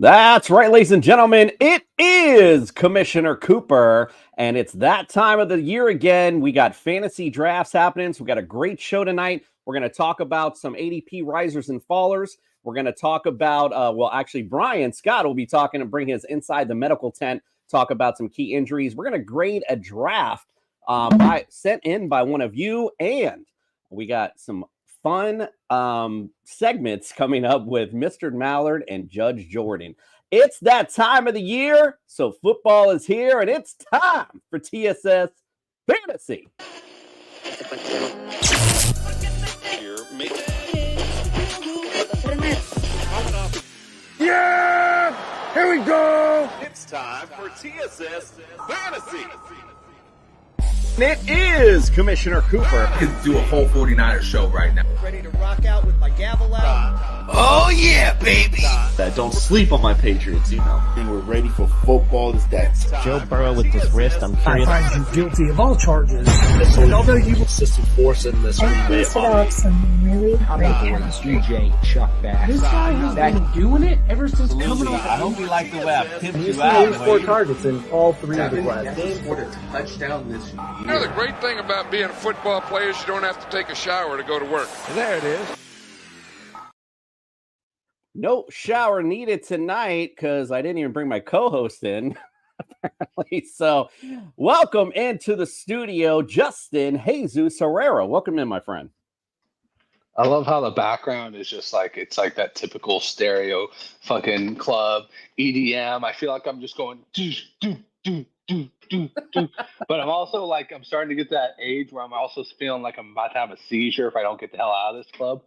That's right, ladies and gentlemen. It is Commissioner Cooper, and it's that time of the year again. We got fantasy drafts happening, so we got a great show tonight. We're going to talk about some ADP risers and fallers. We're going to talk about, actually, Brian Scott will be talking and bring his inside the medical tent, talk about some key injuries. We're going to grade a draft sent in by one of you, and we got some fun segments coming up with Mr. Mallard and Judge Jordan. It's that time of the year, so football is here, and it's time for TSS Fantasy. Yeah! Here we go! It's time for TSS Fantasy. It is Commissioner Cooper. I could do a whole 49ers show right now. Ready to rock out with my gavel out. Oh yeah, baby! Don't sleep on my Patriots, And we're ready for football. It's that Joe Burrow with his wrist. I'm curious. I find you guilty of all charges. Although you consistent force in this And please develop some really great animals. DJ Chuck Bass. This guy has been doing it ever since coming off. I hope you like the way I pimped you out. 4 targets in all 3 of the classes. Scored a touchdown this year. You know, the great thing about being a football player is you don't have to take a shower to go to work. There it is. No shower needed tonight because I didn't even bring my co-host in, apparently. So welcome into the studio, Justin Jesus Herrera. Welcome in, my friend. I love how the background is just like, it's like that typical stereo fucking club EDM. I feel like I'm just going do, do, do, do, do, do. But I'm also like, I'm starting to get that age where I'm also feeling like I'm about to have a seizure if I don't get the hell out of this club.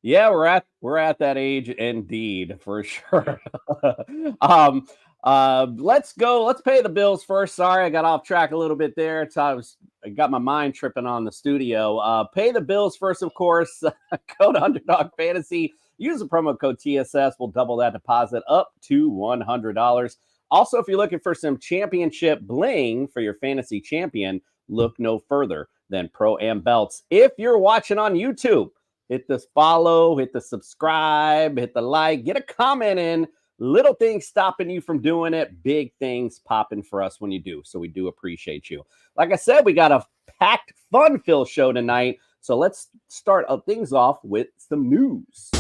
Yeah, we're at that age indeed, for sure. Let's go. Let's pay the bills first. Sorry, I got off track a little bit there. I got my mind tripping on the studio. Pay the bills first, of course. Go to Underdog Fantasy. Use the promo code TSS. We'll double that deposit up to $100. Also, if you're looking for some championship bling for your fantasy champion, look no further than Pro Am Belts. If you're watching on YouTube, hit the follow, hit the subscribe, hit the like, get a comment in. Little things stopping you from doing it, big things popping for us when you do. So we do appreciate you. Like I said, we got a packed, fun-filled show tonight. So let's start things off with some news.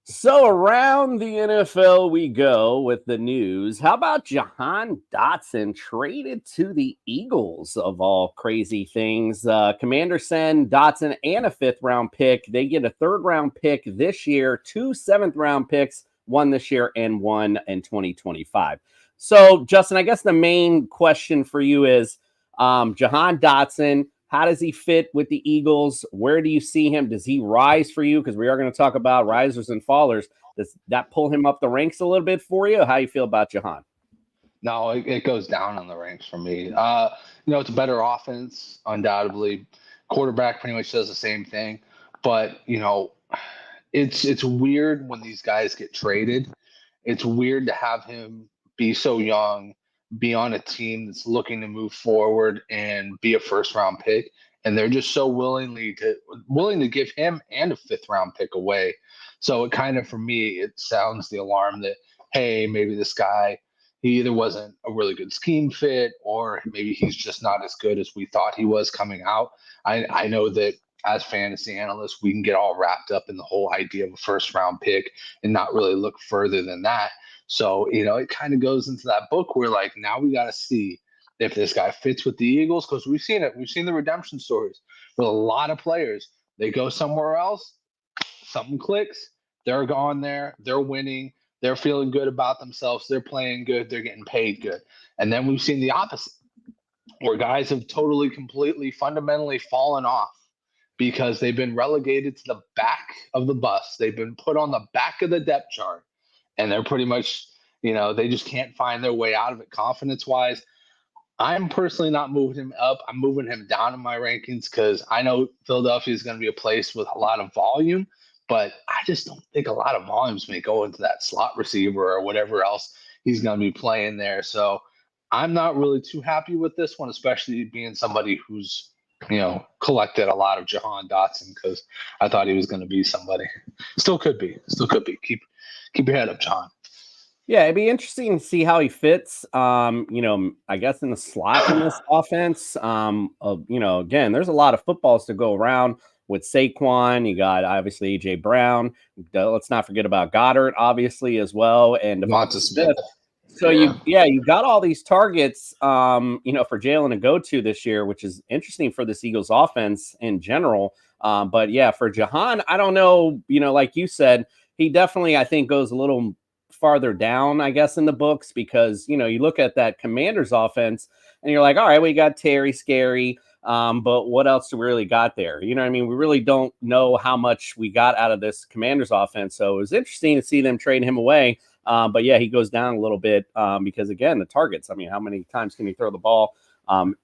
So around the NFL we go with the news. How about Jahan Dotson traded to the Eagles of all crazy things? Commanders send Dotson and a 5th-round pick. They get a 3rd-round pick this year, 2 7th-round picks, 1 this year and 1 in 2025. So, Justin, I guess the main question for you is Jahan Dotson. How does he fit with the Eagles? Where do you see him? Does he rise for you? Because we are going to talk about risers and fallers. Does that pull him up the ranks a little bit for you? How do you feel about Jahan? No, it goes down on the ranks for me. It's a better offense, undoubtedly. Quarterback pretty much does the same thing. But, it's weird when these guys get traded. It's weird to have him be so young, be on a team that's looking to move forward and be a 1st-round pick, and they're just so willing to give him and a 5th-round pick away. So it kind of, for me, it sounds the alarm that, hey, maybe this guy, he either wasn't a really good scheme fit, or maybe he's just not as good as we thought he was coming out. I know that as fantasy analysts, we can get all wrapped up in the whole idea of a 1st-round pick and not really look further than that. So, it kind of goes into that book where, like, now we got to see if this guy fits with the Eagles, because we've seen it. We've seen the redemption stories with a lot of players. They go somewhere else, something clicks, they're gone there, they're winning, they're feeling good about themselves, they're playing good, they're getting paid good. And then we've seen the opposite, where guys have totally, completely, fundamentally fallen off because they've been relegated to the back of the bus. They've been put on the back of the depth chart. And they're pretty much, they just can't find their way out of it confidence-wise. I'm personally not moving him up. I'm moving him down in my rankings because I know Philadelphia is going to be a place with a lot of volume, but I just don't think a lot of volumes may go into that slot receiver or whatever else he's going to be playing there. So I'm not really too happy with this one, especially being somebody who's, collected a lot of Jahan Dotson because I thought he was going to be somebody. Still could be. Keep your head up, Jahan. Yeah, it'd be interesting to see how he fits. I guess in the slot in this offense. Again, there's a lot of footballs to go around with Saquon. You got obviously AJ Brown. Let's not forget about Goddard, obviously as well, and Devonta Smith. So you got all these targets, for Jalen to go to this year, which is interesting for this Eagles offense in general. But yeah, for Jahan, I don't know. Like you said, he definitely I think goes a little farther down, I guess, in the books because you look at that Commanders offense and you're like, all right, we got Terry, Scary, but what else do we really got there? You know what I mean? We really don't know how much we got out of this Commanders offense, so it was interesting to see them trade him away. But yeah, he goes down a little bit because again, the targets. I mean, how many times can he throw the ball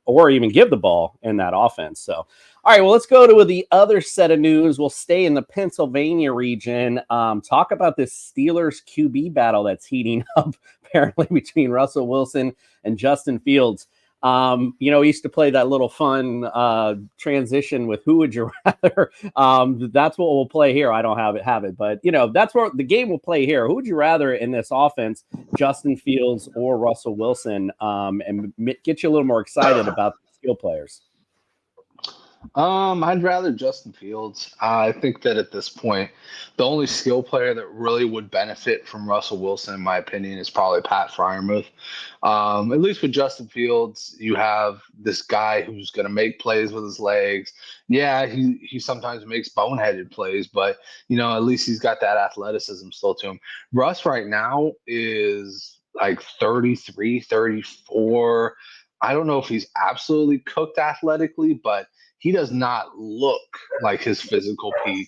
or even give the ball in that offense? So, all right, well, let's go to the other set of news. We'll stay in the Pennsylvania region. Talk about this Steelers QB battle that's heating up apparently between Russell Wilson and Justin Fields. We used to play that little fun transition with who would you rather. That's what we'll play here. I don't have it, but that's what the game will play here. Who would you rather in this offense, Justin Fields or Russell Wilson? And get you a little more excited about the skill players. I'd rather Justin Fields. I think that at this point, the only skill player that really would benefit from Russell Wilson, in my opinion, is probably Pat Freiermuth. At least with Justin Fields, you have this guy who's going to make plays with his legs. Yeah, he sometimes makes boneheaded plays, but at least he's got that athleticism still to him. Russ right now is like 33, 34. I don't know if he's absolutely cooked athletically, but he does not look like his physical peak.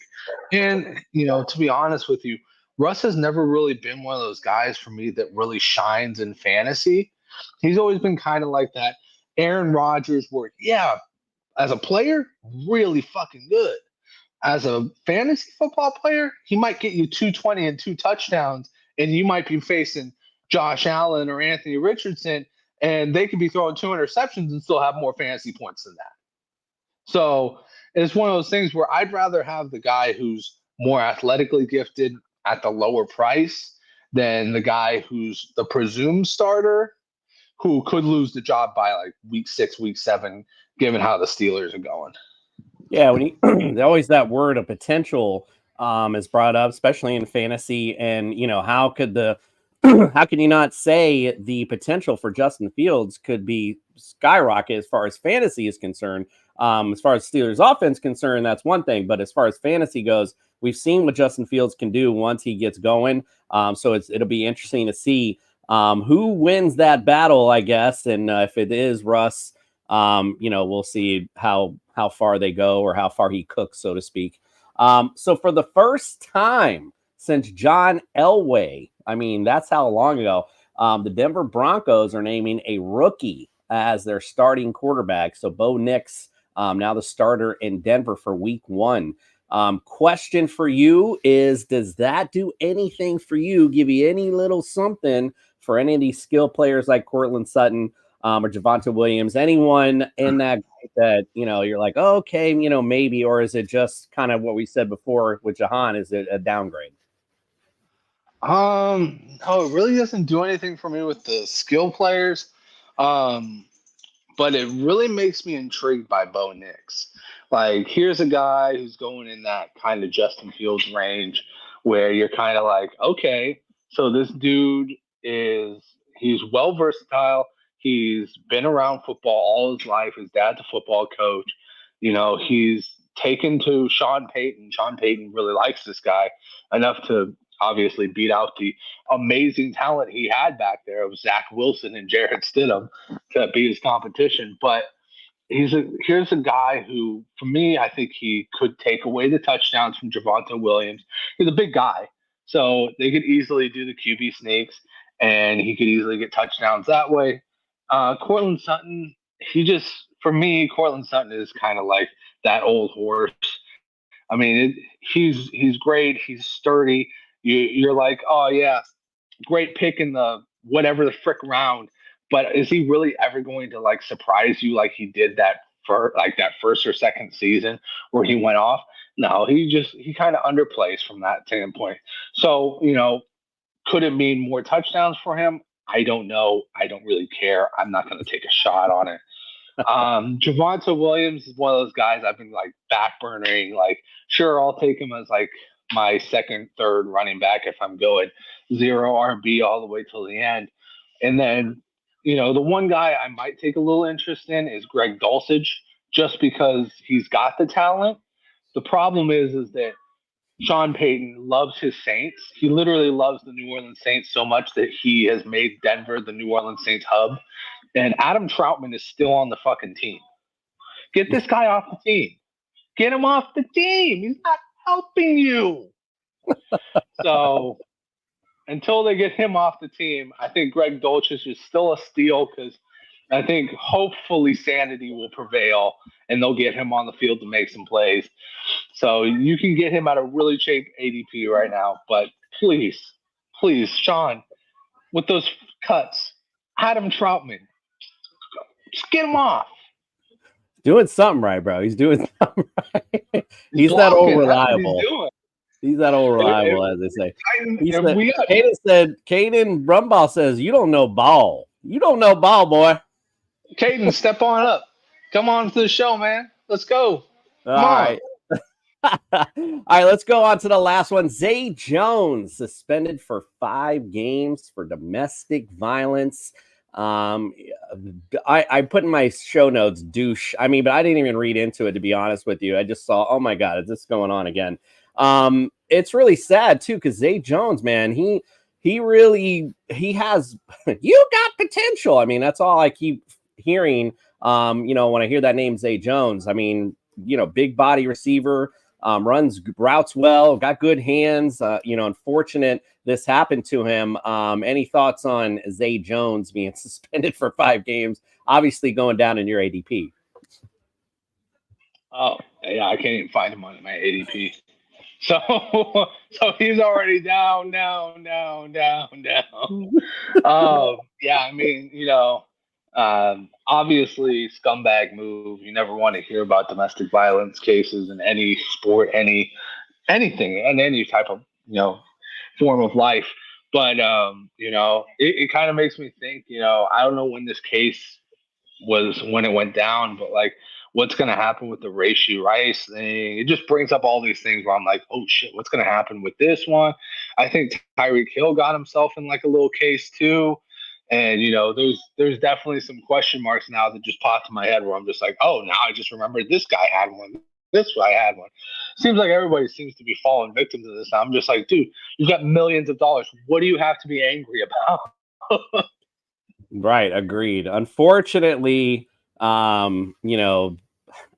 And, to be honest with you, Russ has never really been one of those guys for me that really shines in fantasy. He's always been kind of like that Aaron Rodgers where, yeah, as a player, really fucking good. As a fantasy football player, he might get you 220 and 2 touchdowns, and you might be facing Josh Allen or Anthony Richardson, and they could be throwing 2 interceptions and still have more fantasy points than that. So it's one of those things where I'd rather have the guy who's more athletically gifted at the lower price than the guy who's the presumed starter who could lose the job by like week 6, week 7, given how the Steelers are going. Yeah, when always that word of potential is brought up, especially in fantasy. And how could how can you not say the potential for Justin Fields could be skyrocket as far as fantasy is concerned? As far as Steelers offense concerned, that's one thing. But as far as fantasy goes, we've seen what Justin Fields can do once he gets going. So it'll be interesting to see who wins that battle, I guess. And if it is Russ, we'll see how far they go or how far he cooks, so to speak. So for the first time since John Elway, I mean, that's how long ago, the Denver Broncos are naming a rookie as their starting quarterback. So Bo Nix, now the starter in Denver for week 1. Question for you is, does that do anything for you? Give you any little something for any of these skill players like Cortland Sutton or Javonte Williams, anyone in that you're like, oh, okay, maybe, or is it just kind of what we said before with Jahan? Is it a downgrade? No, it really doesn't do anything for me with the skill players. But it really makes me intrigued by Bo Nix. Like, here's a guy who's going in that kind of Justin Fields range where you're kind of like, okay, so this dude he's well versatile. He's been around football all his life. His dad's a football coach. He's taken to Sean Payton. Sean Payton really likes this guy enough to obviously beat out the amazing talent he had back there of Zach Wilson and Jarrett Stidham to be his competition. But here's a guy who, for me, I think he could take away the touchdowns from Javonte Williams. He's a big guy, so they could easily do the QB sneaks, and he could easily get touchdowns that way. Cortland Sutton, for me, Cortland Sutton is kind of like that old horse. I mean, he's great. He's sturdy. You're like, oh yeah, great pick in the whatever the frick round. but is he really ever going to like surprise you like he did that for like that first or second season where he went off? No, he kind of underplays from that standpoint. So, could it mean more touchdowns for him? I don't know. I don't really care. I'm not going to take a shot on it. Javonte Williams is one of those guys I've been like backburnering. Like, sure, I'll take him as like my second, third running back if I'm going 0 RB all the way till the end. And then, the one guy I might take a little interest in is Greg Dulcich, just because he's got the talent. The problem is that Sean Payton loves his Saints. He literally loves the New Orleans Saints so much that he has made Denver the New Orleans Saints hub. And Adam Troutman is still on the fucking team. Get this guy off the team. Get him off the team. He's not helping you. So until they get him off the team, I think Greg Dulcich is still a steal because I think hopefully sanity will prevail and they'll get him on the field to make some plays. So you can get him at a really cheap ADP right now. But please, Sean, with those cuts, Adam Troutman, just get him off. Doing something right, bro. He's doing something right. He's that old reliable. He's that old reliable, as they say. Caden Brumball says, you don't know ball. You don't know ball, boy. Caden, step on up. Come on to the show, man. Let's go. All right. All right, let's go on to the last one. Zay Jones suspended for 5 games for domestic violence. I put in my show notes douche. I mean, but I didn't even read into it, to be honest with you. I just saw, oh my God, is this going on again? It's really sad too, because Zay Jones, man, he has you got potential. I mean, that's all I keep hearing. When I hear that name, Zay Jones, I mean, big body receiver, runs routes well, got good hands. Unfortunate this happened to him. Any thoughts on Zay Jones being suspended for 5 games? Obviously going down in your ADP. Oh yeah, I can't even find him on my ADP. So he's already down. Yeah, I mean, obviously scumbag move. You never want to hear about domestic violence cases in any sport, anything, and any type of, form of life. But, it kind of makes me think, I don't know when this case was, when it went down, but like, what's going to happen with the Rashee Rice thing? It just brings up all these things where I'm like, oh shit, what's going to happen with this one? I think Tyreek Hill got himself in like a little case too. And, there's definitely some question marks now that just popped in my head where I'm just like, oh, now I just remembered this guy had one. This guy had one. Seems like everybody seems to be falling victim to this. I'm just like, dude, you've got millions of dollars. What do you have to be angry about? Right. Agreed. Unfortunately, I don't know.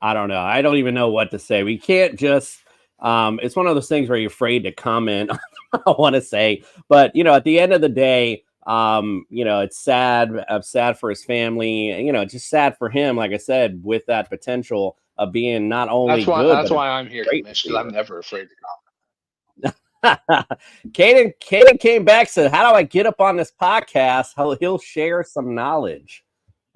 I don't even know what to say. We can't just, it's one of those things where you're afraid to comment. I want to say, but, at the end of the day, it's sad. I'm sad for his family. Just sad for him. Like I said, with that potential of being not only good. That's why I'm here, because I'm never afraid to comment. Caden came back, said, "How do I get up on this podcast?" He'll share some knowledge.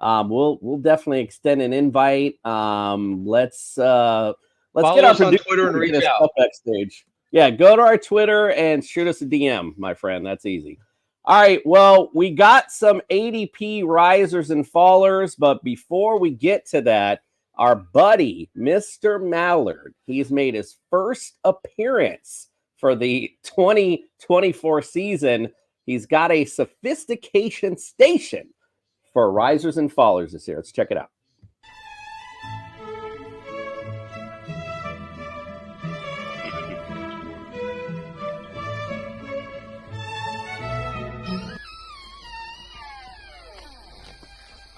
We'll definitely extend an invite. Let's get our on Twitter and reach out backstage. Yeah, go to our Twitter and shoot us a DM, my friend. That's easy. All right, well, we got some ADP risers and fallers, but before we get to that, our buddy, Mr. Mallard, he's made his first appearance for the 2024 season. He's got a sophistication station for risers and fallers this year. Let's check it out.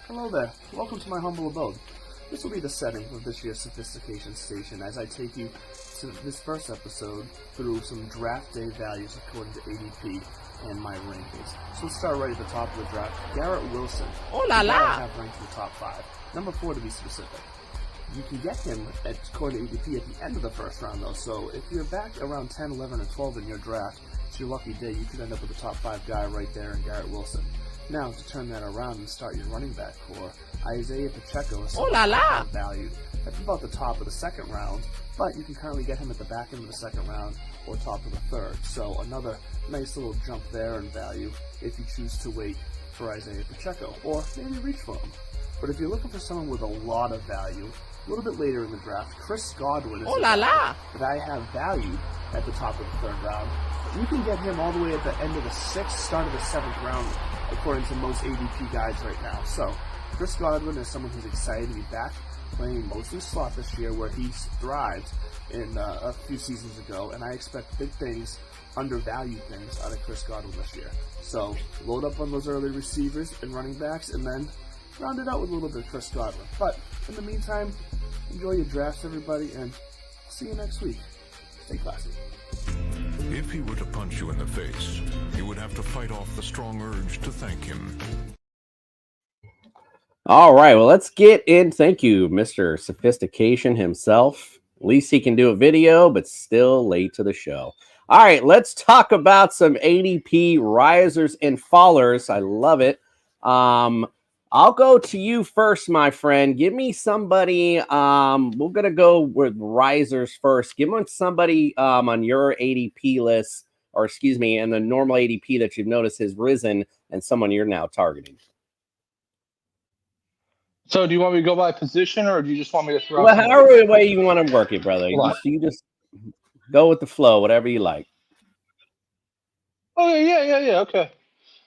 Hello there. Welcome to my humble abode. This will be the setting of this year's Sophistication Station as I take you to this first episode through some draft day values according to ADP and my rankings. So let's start right at the top of the draft. Garrett Wilson. Oh la la! I have ranked in the top 5. Number 4 to be specific. You can get him according to ADP at the end of the first round though, so if you're back around 10, 11, and 12 in your draft, it's your lucky day. You could end up with a top 5 guy right there in Garrett Wilson. Now, to turn that around and start your running back core, Isaiah Pacheco is valued at about the top of the second round, but you can currently get him at the back end of the second round or top of the third. So another nice little jump there in value if you choose to wait for Isaiah Pacheco, or maybe reach for him. But if you're looking for someone with a lot of value, a little bit later in the draft, Chris Godwin is that I have valued at the top of the third round. You can get him all the way at the end of the sixth, start of the seventh round, according to most ADP guides right now. So, Chris Godwin is someone who's excited to be back playing mostly slot this year, where he thrived in a few seasons ago, and I expect big things, undervalued things, out of Chris Godwin this year. So, load up on those early receivers and running backs, and then round it out with a little bit of Chris Godwin. But, in the meantime, enjoy your drafts, everybody, and I'll see you next week. Stay classy. If he were to punch you in the face, you would have to fight off the strong urge to thank him. All right, well, let's get in. Thank you, Mr. Sophistication himself. At least he can do a video, but still late to the show. All right, let's talk about some ADP risers and fallers. I love it. I'll go to you first, my friend. Give me somebody. We're going to go with risers first. Give me somebody on your ADP list, or excuse me, and the normal ADP that you've noticed has risen, and someone you're now targeting. So do you want me to go by position, or do you just want me to throw? Well, however way you want to work it, brother. You just go with the flow, whatever you like. Oh, yeah. Okay.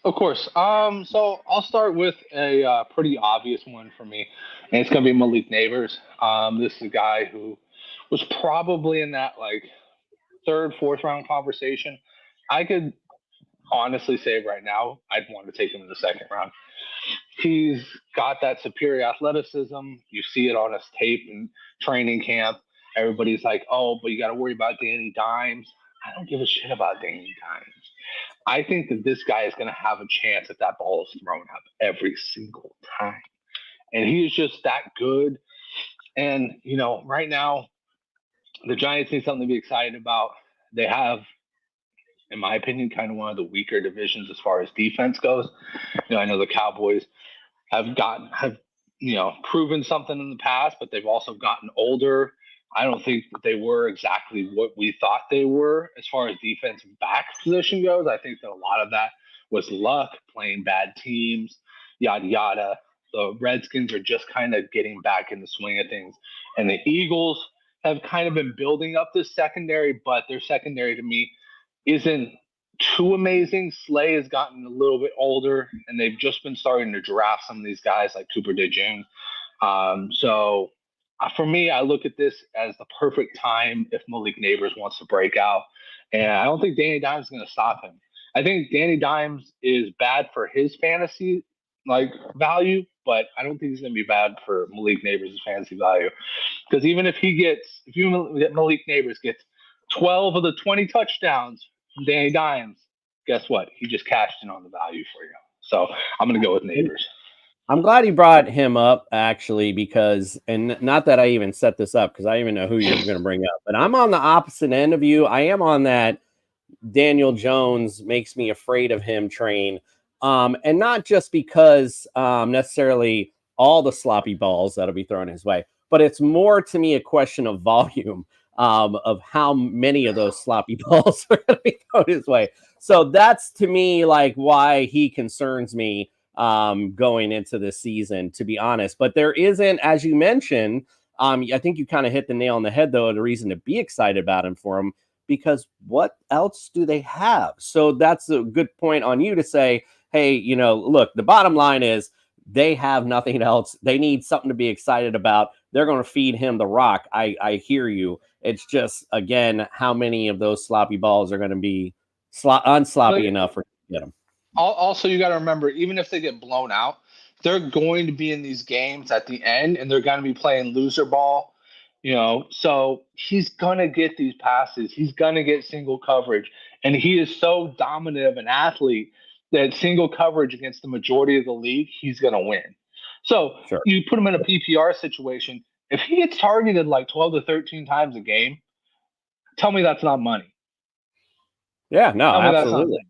Of course. So I'll start with a pretty obvious one for me, and it's going to be Malik Neighbors. This is a guy who was probably in that like third, fourth round conversation. I could honestly say right now, I'd want to take him in the second round. He's got that superior athleticism. You see it on his tape in training camp. Everybody's like, oh, but you got to worry about Danny Dimes. I don't give a shit about Danny Dimes. I think that this guy is going to have a chance if that ball is thrown up every single time. And he is just that good. And, right now, the Giants need something to be excited about. They have, in my opinion, kind of one of the weaker divisions as far as defense goes. I know the Cowboys have proven something in the past, but they've also gotten older. I don't think that they were exactly what we thought they were as far as defensive back position goes. I think that a lot of that was luck, playing bad teams, yada, yada. The Redskins are just kind of getting back in the swing of things. And the Eagles have kind of been building up this secondary, but their secondary to me isn't too amazing. Slay has gotten a little bit older, and they've just been starting to draft some of these guys like Cooper DeJean. So for me, I look at this as the perfect time if Malik Neighbors wants to break out. And I don't think Danny Dimes is going to stop him. I think Danny Dimes is bad for his fantasy value, but I don't think he's going to be bad for Malik Neighbors' fantasy value. Because even if Malik Neighbors gets 12 of the 20 touchdowns from Danny Dimes, guess what? He just cashed in on the value for you. So I'm going to go with Neighbors. I'm glad you brought him up, actually, because, and not that I even set this up, because I even know who you're going to bring up, but I'm on the opposite end of you. I am on that Daniel Jones makes me afraid of him train. And not just because necessarily all the sloppy balls that'll be thrown his way, but it's more to me a question of volume of how many of those sloppy balls are going to be thrown his way. So that's to me like why he concerns me going into this season, to be honest. But there isn't, as you mentioned, I think you kind of hit the nail on the head, though, the reason to be excited about him for him, because what else do they have? So that's a good point on you to say, hey, look, the bottom line is they have nothing else. They need something to be excited about. They're going to feed him the rock. I hear you. It's just, again, how many of those sloppy balls are going to be unsloppy enough for get them. Also, you got to remember, even if they get blown out, they're going to be in these games at the end, and they're going to be playing loser ball. So he's going to get these passes. He's going to get single coverage. And he is so dominant of an athlete that single coverage against the majority of the league, he's going to win. So sure. You put him in a PPR situation. If he gets targeted like 12 to 13 times a game, tell me that's not money. Yeah, no, absolutely.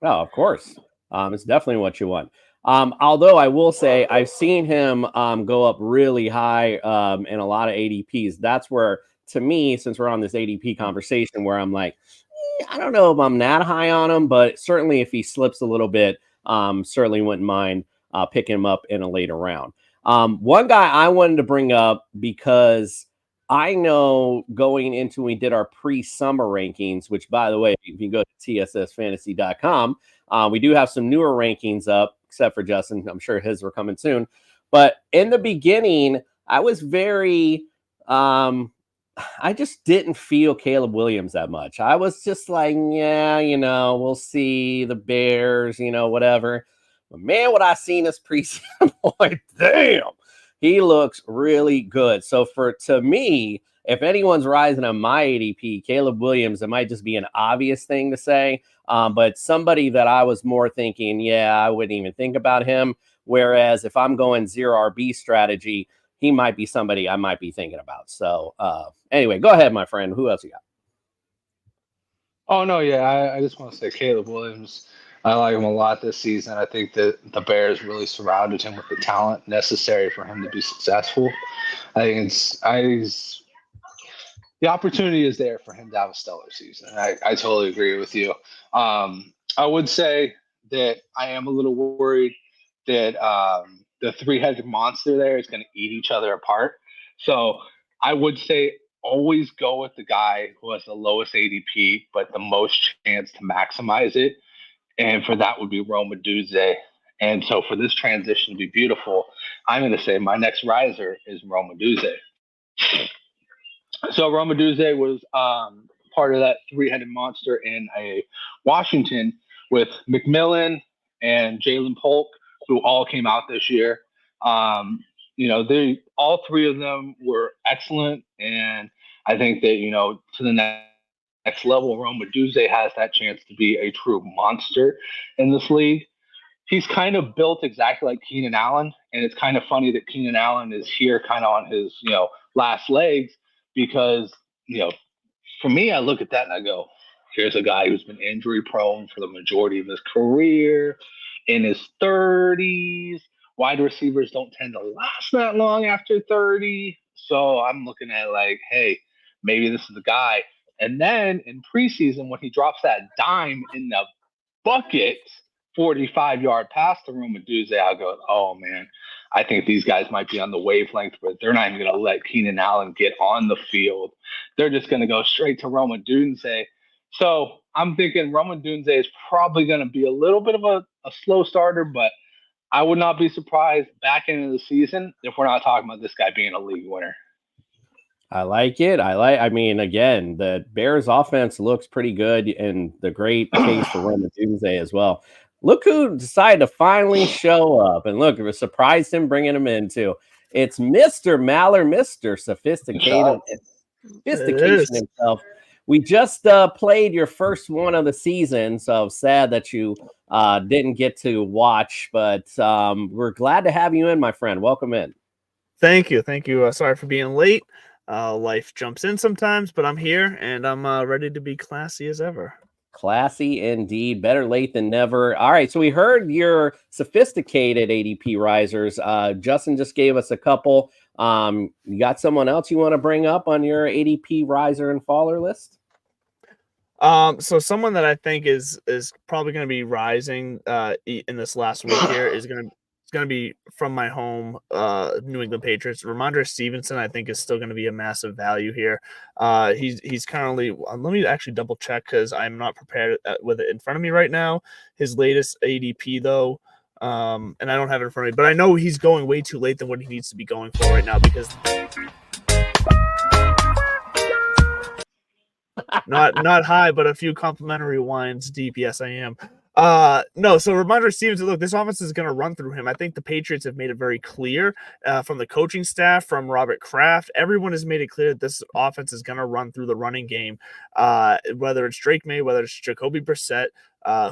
No, of course. It's definitely what you want. Although I will say I've seen him go up really high in a lot of ADPs. That's where, to me, since we're on this ADP conversation, where I'm like, I don't know if I'm that high on him, but certainly if he slips a little bit, certainly wouldn't mind picking him up in a later round. One guy I wanted to bring up because I know going into we did our pre-summer rankings, which by the way, if you go to tssfantasy.com, we do have some newer rankings up, except for Justin. I'm sure his were coming soon. But in the beginning, I was very I just didn't feel Caleb Williams that much. I was just like, yeah, we'll see the Bears, whatever. But man, what I seen this preseason, boy, damn, he looks really good. So to me, if anyone's rising on my ADP, Caleb Williams, it might just be an obvious thing to say. But somebody that I was more thinking, yeah, I wouldn't even think about him. Whereas if I'm going zero RB strategy, he might be somebody I might be thinking about. So anyway, go ahead, my friend. Who else you got? Oh, no, yeah. I just want to say Caleb Williams. I like him a lot this season. I think that the Bears really surrounded him with the talent necessary for him to be successful. I think the opportunity is there for him to have a stellar season. I totally agree with you. I would say that I am a little worried that the three-headed monster there is going to eat each other apart. So I would say always go with the guy who has the lowest ADP, but the most chance to maximize it. And for that would be Roma Duze. And so for this transition to be beautiful, I'm going to say my next riser is Roma Duze. So Roma Duze was part of that three-headed monster in a Washington with McMillan and Jalen Polk, who all came out this year. They all three of them were excellent, and I think that to the next level, Roma Duze has that chance to be a true monster in this league. He's kind of built exactly like Keenan Allen, and it's kind of funny that Keenan Allen is here kind of on his last legs because for me, I look at that and I go, here's a guy who's been injury prone for the majority of his career, in his 30s. Wide receivers don't tend to last that long after 30. So I'm looking at like, hey, maybe this is the guy. And then in preseason, when he drops that dime in the bucket, 45-yard pass to Roma Duze, I'll go, oh, man, I think these guys might be on the wavelength, but they're not even going to let Keenan Allen get on the field. They're just going to go straight to Roma Duze. So I'm thinking Roma Duze is probably going to be a little bit of a slow starter, but I would not be surprised back into the season if we're not talking about this guy being a league winner. I like it. I mean, again, the Bears offense looks pretty good, and the great case for Roma Duze as well. Look who decided to finally show up, and look, it surprised him bringing him in too. It's Mr. Maller, Mr. Sophisticated Sophistication himself. We just played your first one of the season, so sad that you didn't get to watch, but we're glad to have you in, my friend. Welcome in. Thank you. Sorry for being late. Life jumps in sometimes, but I'm here and I'm ready to be classy as ever. Classy indeed. Better late than never. All right. So we heard your sophisticated ADP risers. Justin just gave us a couple. You got someone else you want to bring up on your ADP riser and faller list? So someone that I think is probably going to be rising in this last week here is going to be from my home New England Patriots. Ramondre Stevenson, I think, is still going to be a massive value here. He's currently, let me actually double check because I'm not prepared with it in front of me right now. His latest ADP though, and I don't have it in front of me, but I know he's going way too late than what he needs to be going for right now because not high, but a few complimentary wines deep. Yes, I am. No, so Ramondre Stevenson, look, this offense is going to run through him. I think the Patriots have made it very clear from the coaching staff, from Robert Kraft. Everyone has made it clear that this offense is going to run through the running game, whether it's Drake May, whether it's Jacoby Brissett,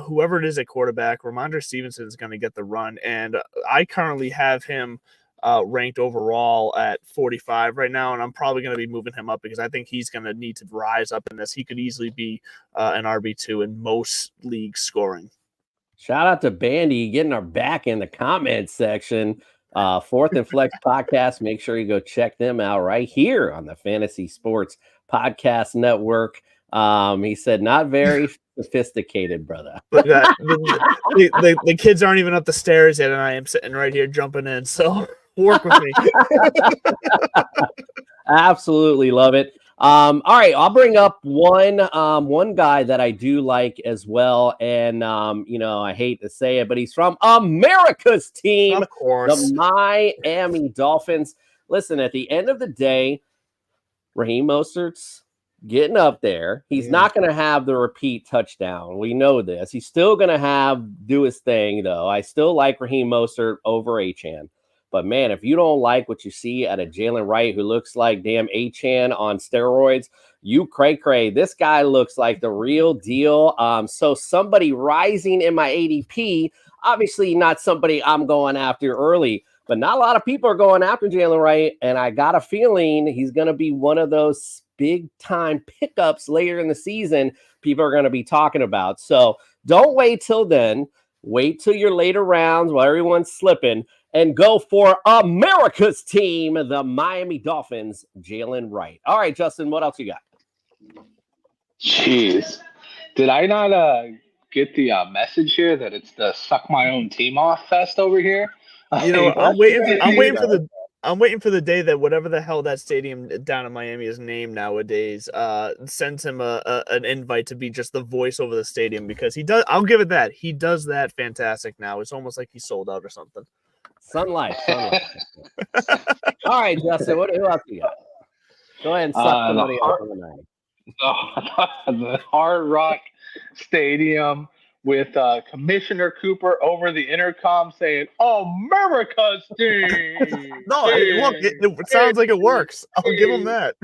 whoever it is at quarterback, Ramondre Stevenson is going to get the run. And I currently have him ranked overall at 45 right now, and I'm probably going to be moving him up because I think he's going to need to rise up in this. He could easily be an RB2 in most leagues scoring. Shout out to Bandy getting our back in the comment section. Fourth and Flex podcast. Make sure you go check them out right here on the Fantasy Sports Podcast Network. He said, not very sophisticated, brother. Look at that. The kids aren't even up the stairs yet, and I am sitting right here jumping in. So work with me. Absolutely love it. All right, I'll bring up one guy that I do like as well, and I hate to say it, but he's from America's team, Of course. the Miami Dolphins. Listen, at the end of the day, Raheem Mostert's getting up there. He's not going to have the repeat touchdown. We know this. He's still going to do his thing, though. I still like Raheem Mostert over Achane. But, man, if you don't like what you see at a Jalen Wright who looks like damn Achane on steroids, you cray-cray. This guy looks like the real deal. So somebody rising in my ADP, obviously not somebody I'm going after early, but not a lot of people are going after Jalen Wright, and I got a feeling he's going to be one of those big-time pickups later in the season people are going to be talking about. So don't wait till then. Wait till your later rounds while everyone's slipping, and go for America's team, the Miami Dolphins, Jalen Wright. All right, Justin, what else you got? Jeez. Did I not get the message here that it's the suck my own team off fest over here? I'm waiting for the day that whatever the hell that stadium down in Miami is named nowadays sends him an invite to be just the voice over the stadium, because he does. I'll give it that. He does that fantastic now. It's almost like he's sold out or something. Sun Life. All right, Justin, who else you got? Go ahead and suck somebody off the night. The Hard Rock Stadium with Commissioner Cooper over the intercom saying, America's team. No, look, it sounds like it works. I'll give him that.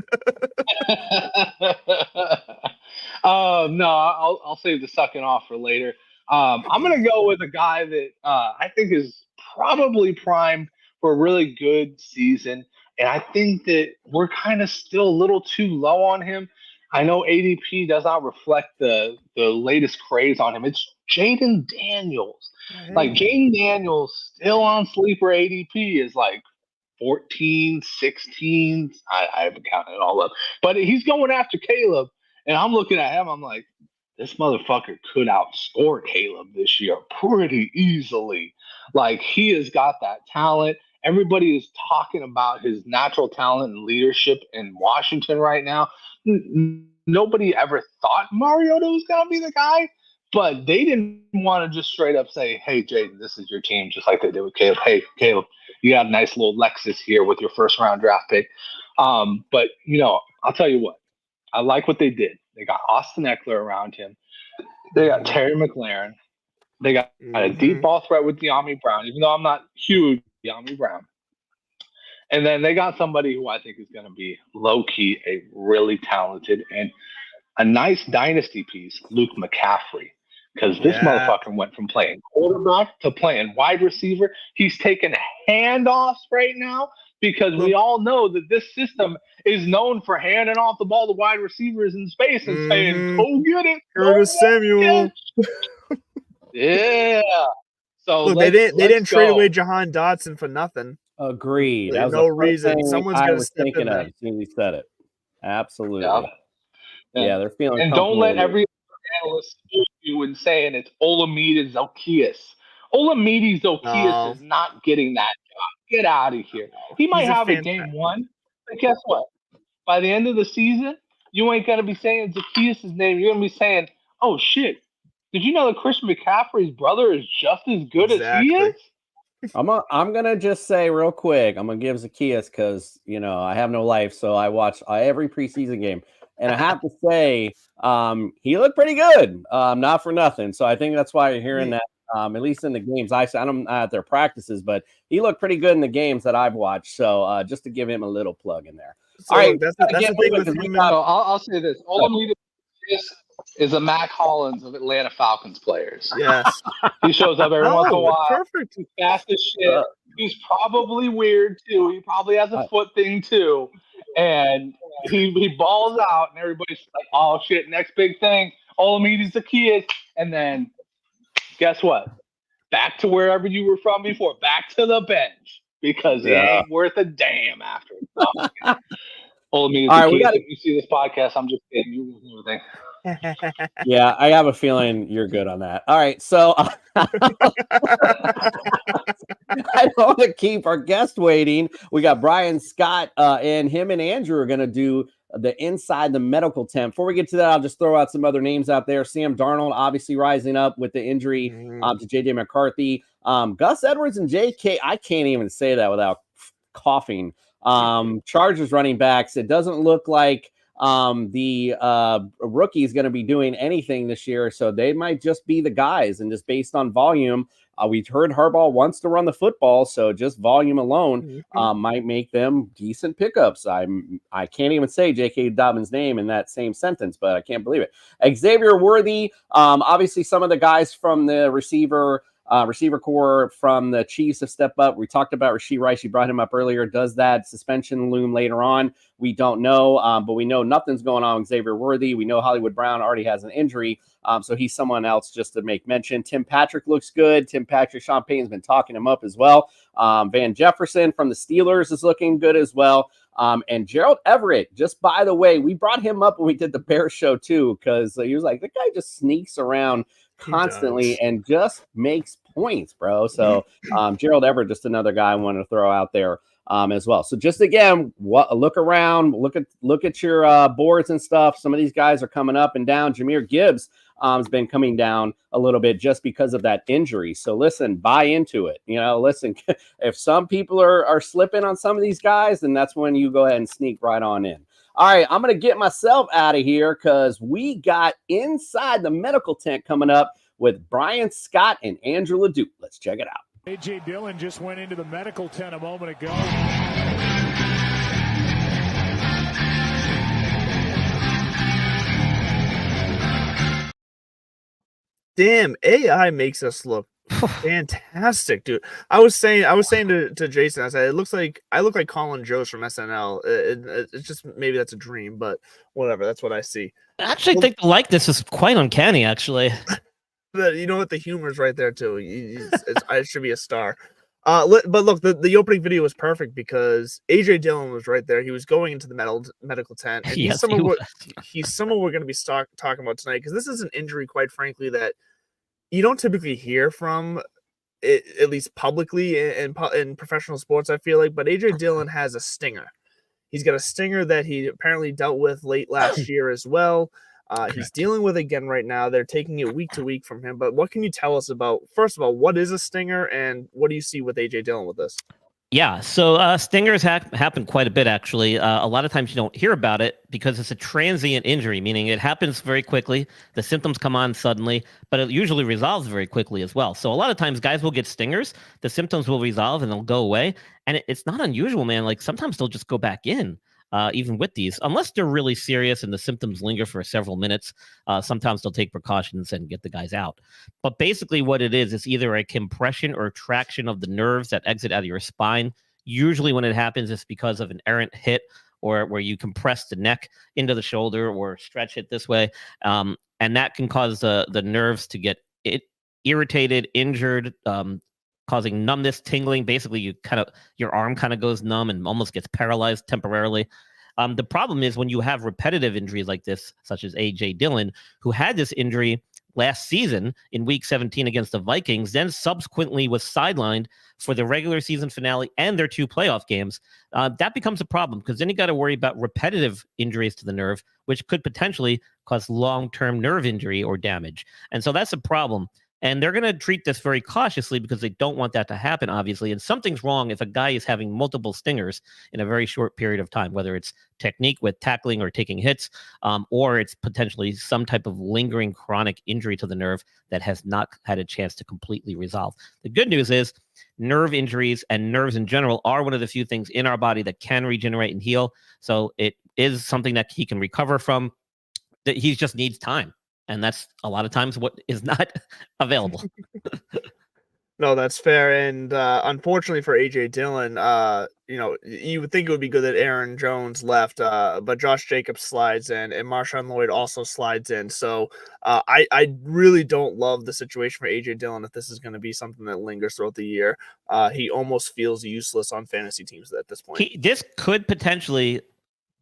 No, I'll save the sucking off for later. I'm going to go with a guy that I think is probably primed for a really good season. And I think that we're kind of still a little too low on him. I know ADP does not reflect the latest craze on him. It's Jaden Daniels. Like, Jaden Daniels still on sleeper ADP is like 14, 16. I haven't counted it all up. But he's going after Caleb. And I'm looking at him. I'm like, this motherfucker could outscore Caleb this year pretty easily. Like, he has got that talent. Everybody is talking about his natural talent and leadership in Washington right now. Nobody ever thought Mariota was going to be the guy, but they didn't want to just straight up say, hey, Jaden, this is your team, just like they did with Caleb. Hey, Caleb, you got a nice little Lexus here with your first-round draft pick. But, I'll tell you what. I like what they did. They got Austin Eckler around him. They got Terry McLaurin. They got a deep ball threat with De'Ami Brown, even though I'm not huge De'Ami Brown. And then they got somebody who I think is going to be low-key a really talented and a nice dynasty piece, Luke McCaffrey. Because this motherfucker went from playing quarterback to playing wide receiver. He's taking handoffs right now because we all know that this system is known for handing off the ball to wide receivers in space and saying, go get it. Curtis Samuel. Yeah. So look, they didn't trade away Jahan Dotson for nothing. Agreed. There's no reason. Someone's going to step in there. As soon as he said it. Absolutely. Yeah, they're feeling. And don't let every analyst fool you in saying it's Olamide Zaccheaus. Olamide Zaccheaus is not getting that job. Get out of here. He might have a game one, but guess what? By the end of the season, you ain't going to be saying Zaccheaus' name. You're going to be saying, oh, shit. Did you know that Christian McCaffrey's brother is just as good as he is? I'm gonna just say real quick. I'm gonna give Zaccheaus because I have no life, so I watch every preseason game, and I have to say he looked pretty good. Not for nothing. So I think that's why you're hearing that. At least in the games I'm at their practices, but he looked pretty good in the games that I've watched. So just to give him a little plug in there. So all right, that's the thing with him. I'll say this: Olamide is a Mac Hollins of Atlanta Falcons players. Yes. He shows up every once in a while. Perfect. He's fast as shit. He's probably weird too. He probably has a foot thing too. And he balls out and everybody's like, oh shit, next big thing. Olamide Zaccheaus. And then guess what? Back to wherever you were from before. Back to the bench because it ain't worth a damn after. Old me, All right, if you see this podcast, I'm just kidding. You will know everything. Yeah, I have a feeling you're good on that. All right, so I don't want to keep our guest waiting. We got Brian Scott, and him and Andrew are going to do the inside the medical tent. Before we get to that, I'll just throw out some other names out there. Sam Darnold, obviously rising up with the injury to JJ McCarthy. Gus Edwards and JK, I can't even say that without coughing. Chargers running backs. It doesn't look like the rookie is going to be doing anything this year, so they might just be the guys. And just based on volume, we've heard Harbaugh wants to run the football, so just volume alone might make them decent pickups. I can't even say J.K. Dobbins' name in that same sentence, but I can't believe it. Xavier Worthy, obviously some of the guys from the receiver core from the Chiefs have stepped up. We talked about Rashee Rice. You brought him up earlier. Does that suspension loom later on? We don't know, but we know nothing's going on with Xavier Worthy. We know Hollywood Brown already has an injury, so he's someone else just to make mention. Tim Patrick looks good. Sean Payton's been talking him up as well. Van Jefferson from the Steelers is looking good as well. And Gerald Everett, just by the way, we brought him up when we did the Bears show too, because he was like, the guy just sneaks around constantly and just makes points, bro. So Gerald Everett, just another guy I wanted to throw out there as well. So just again, look around, look at your boards and stuff. Some of these guys are coming up and down. Jahmyr Gibbs has been coming down a little bit just because of that injury. So listen, buy into it. Listen, if some people are slipping on some of these guys, then that's when you go ahead and sneak right on in. All right, I'm going to get myself out of here because we got inside the medical tent coming up with Brian Scott and Andrew LeDuc. Let's check it out. A.J. Dillon just went into the medical tent a moment ago. Damn, AI makes us look fantastic, dude. I was saying to Jason, I said, I look like Colin Jost from SNL. It's just, maybe that's a dream, but whatever. That's what I see. I actually think the likeness is quite uncanny, actually. But you know what? The humor's right there too. I should be a star. But look, the opening video was perfect because AJ Dillon was right there. He was going into the medical tent, and he's someone we're going to be talking about tonight because this is an injury, quite frankly, that you don't typically hear from, at least publicly in professional sports, I feel like. But AJ Dillon has a stinger. He's got a stinger that he apparently dealt with late last year as well. He's dealing with it again right now. They're taking it week to week from him. But what can you tell us about, first of all, what is a stinger and what do you see with AJ Dillon with this? Yeah, so stingers happen quite a bit, actually. A lot of times you don't hear about it because it's a transient injury, meaning it happens very quickly. The symptoms come on suddenly, but it usually resolves very quickly as well. So a lot of times guys will get stingers, the symptoms will resolve and they'll go away. And it's not unusual, man. Like sometimes they'll just go back in. Even with these, unless they're really serious and the symptoms linger for several minutes, sometimes they'll take precautions and get the guys out. But basically what it is either a compression or traction of the nerves that exit out of your spine. Usually when it happens, it's because of an errant hit or where you compress the neck into the shoulder or stretch it this way. And that can cause the nerves to get irritated, injured, causing numbness, tingling. Basically, your arm kind of goes numb and almost gets paralyzed temporarily. The problem is when you have repetitive injuries like this, such as A.J. Dillon, who had this injury last season in Week 17 against the Vikings, then subsequently was sidelined for the regular season finale and their 2 playoff games. That becomes a problem because then you got to worry about repetitive injuries to the nerve, which could potentially cause long-term nerve injury or damage. And so that's a problem. And they're going to treat this very cautiously because they don't want that to happen, obviously. And something's wrong if a guy is having multiple stingers in a very short period of time, whether it's technique with tackling or taking hits, or it's potentially some type of lingering chronic injury to the nerve that has not had a chance to completely resolve. The good news is nerve injuries and nerves in general are one of the few things in our body that can regenerate and heal. So it is something that he can recover from. That he just needs time. And that's a lot of times what is not available. No, that's fair. And unfortunately for AJ Dillon, you would think it would be good that Aaron Jones left, but Josh Jacobs slides in, and Marshawn Lloyd also slides in. So I really don't love the situation for AJ Dillon if this is going to be something that lingers throughout the year. He almost feels useless on fantasy teams at this point. This could potentially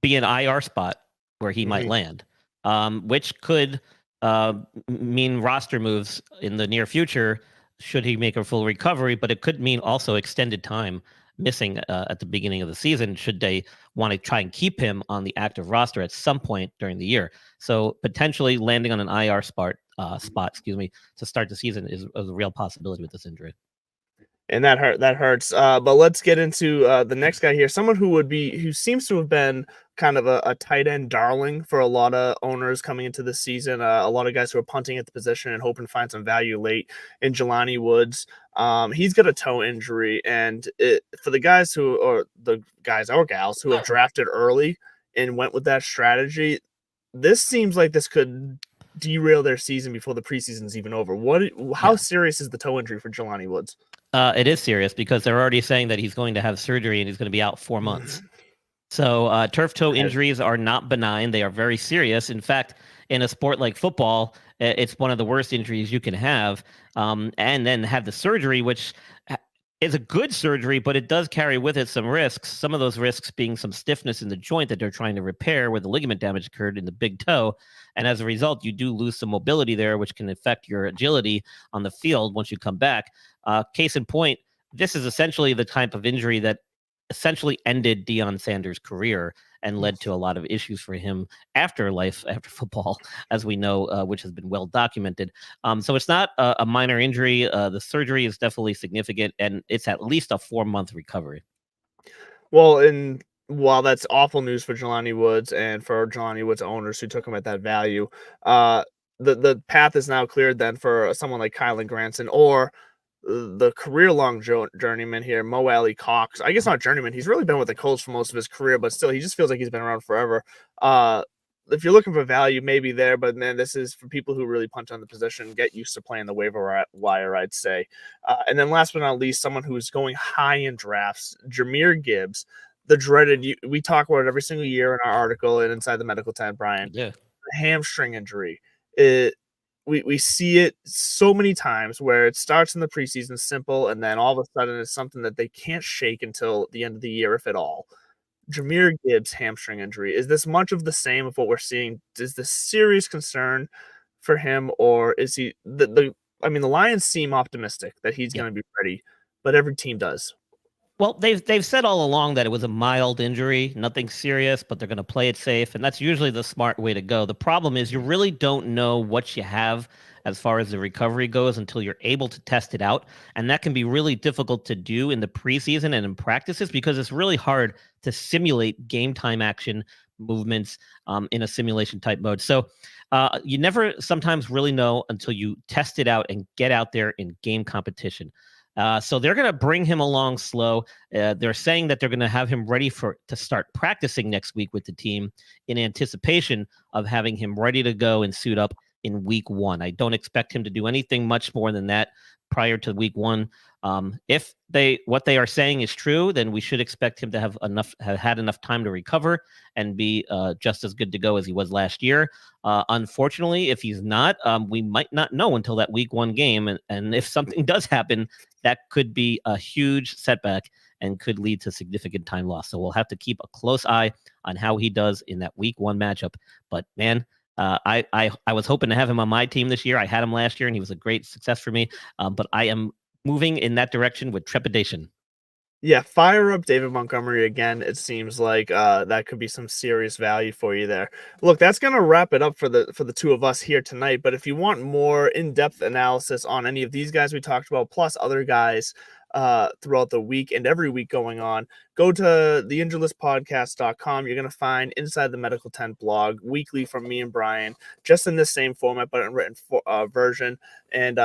be an IR spot where he might land, which could mean roster moves in the near future should he make a full recovery, but it could mean also extended time missing at the beginning of the season should they want to try and keep him on the active roster at some point during the year. So potentially landing on an IR spot, to start the season is a real possibility with this injury. And that hurts. But let's get into the next guy here. Someone who seems to have been kind of a tight end darling for a lot of owners coming into this season. A lot of guys who are punting at the position and hoping to find some value late in Jelani Woods. He's got a toe injury, and for the guys or gals who have drafted early and went with that strategy, this seems like this could derail their season before the preseason's even over. How serious is the toe injury for Jelani Woods? It is serious because they're already saying that he's going to have surgery and he's going to be out 4 months. So turf toe injuries are not benign. They are very serious. In fact, in a sport like football, it's one of the worst injuries you can have. And then have the surgery, which is a good surgery, but it does carry with it some risks. Some of those risks being some stiffness in the joint that they're trying to repair where the ligament damage occurred in the big toe. And as a result, you do lose some mobility there, which can affect your agility on the field once you come back. Case in point, this is essentially the type of injury that essentially ended Deion Sanders' career and led to a lot of issues for him after football, as we know, which has been well documented. So it's not a minor injury. The surgery is definitely significant, and it's at least a 4-month recovery. Well, and while that's awful news for Jelani Woods and for Jelani Woods owners who took him at that value, the path is now cleared then for someone like Kylan Granson or the career-long journeyman here, Mo Alley Cox. I guess not journeyman. He's really been with the Colts for most of his career, but still, he just feels like he's been around forever. If you're looking for value, maybe there, but man, this is for people who really punch on the position, get used to playing the waiver wire, I'd say. And then last but not least, someone who's going high in drafts, Jahmyr Gibbs, the dreaded, we talk about it every single year in our article and inside the medical tent, Brian. Yeah. Hamstring injury. We see it so many times where it starts in the preseason simple, and then all of a sudden it's something that they can't shake until the end of the year, if at all. Jahmyr Gibbs' hamstring injury. Is this much of the same of what we're seeing? Is this serious concern for him, or is he the Lions seem optimistic that he's going to be ready, but every team does. Well, they've said all along that it was a mild injury, nothing serious, but they're going to play it safe, and that's usually the smart way to go. The problem is you really don't know what you have as far as the recovery goes until you're able to test it out, and that can be really difficult to do in the preseason and in practices because it's really hard to simulate game time action movements in a simulation type mode. So you never sometimes really know until you test it out and get out there in game competition. So they're going to bring him along slow. They're saying that they're going to have him ready to start practicing next week with the team in anticipation of having him ready to go and suit up in week 1. I don't expect him to do anything much more than that prior to week 1. If what they are saying is true, then we should expect him to have had enough time to recover and be just as good to go as he was last year. Unfortunately, if he's not, we might not know until that week 1 game. And if something does happen, that could be a huge setback and could lead to significant time loss. So we'll have to keep a close eye on how he does in that week 1 matchup. But man, I was hoping to have him on my team this year. I had him last year and he was a great success for me. But I am moving in that direction with trepidation. Yeah, fire up David Montgomery again. It seems like that could be some serious value for you there. Look, that's going to wrap it up for the two of us here tonight. But if you want more in-depth analysis on any of these guys we talked about, plus other guys throughout the week and every week going on, go to theinjuredlistpodcast.com. You're going to find Inside the Medical Tent blog weekly from me and Brian, just in this same format, but in written version. And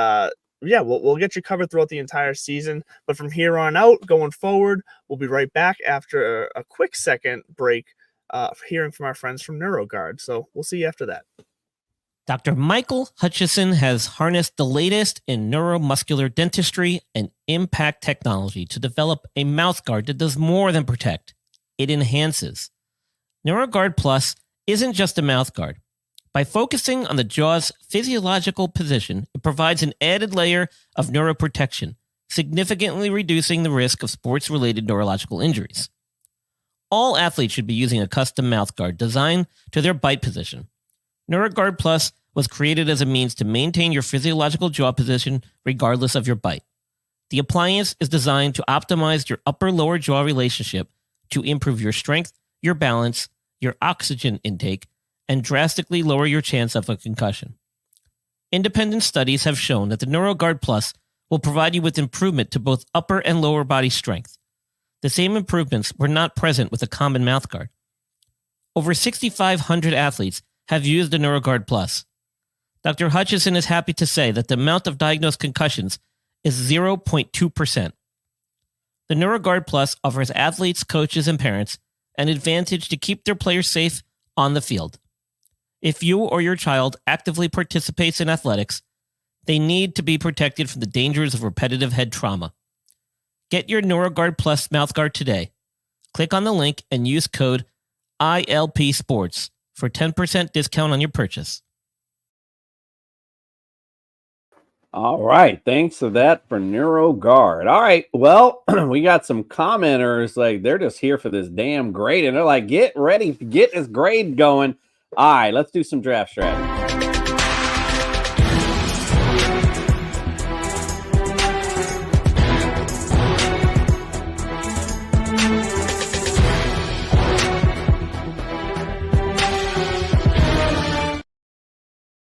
yeah, we'll get you covered throughout the entire season. But from here on out, going forward, we'll be right back after a quick second break, hearing from our friends from NeuroGuard. So we'll see you after that. Dr. Michael Hutchison has harnessed the latest in neuromuscular dentistry and impact technology to develop a mouthguard that does more than protect. It enhances. NeuroGuard Plus isn't just a mouthguard. By focusing on the jaw's physiological position, it provides an added layer of neuroprotection, significantly reducing the risk of sports-related neurological injuries. All athletes should be using a custom mouthguard designed to their bite position. NeuroGuard Plus was created as a means to maintain your physiological jaw position regardless of your bite. The appliance is designed to optimize your upper-lower jaw relationship to improve your strength, your balance, your oxygen intake, and drastically lower your chance of a concussion. Independent studies have shown that the NeuroGuard Plus will provide you with improvement to both upper and lower body strength. The same improvements were not present with a common mouthguard. Over 6,500 athletes have used the NeuroGuard Plus. Dr. Hutchison is happy to say that the amount of diagnosed concussions is 0.2%. The NeuroGuard Plus offers athletes, coaches, and parents an advantage to keep their players safe on the field. If you or your child actively participates in athletics, they need to be protected from the dangers of repetitive head trauma. Get your NeuroGuard Plus mouthguard today. Click on the link and use code ILP Sports for 10% discount on your purchase. All right. Thanks for that for NeuroGuard. All right. Well, we got some commenters like they're just here for this damn grade. And they're like, get ready to get this grade going. All right. Let's do some draft strategy.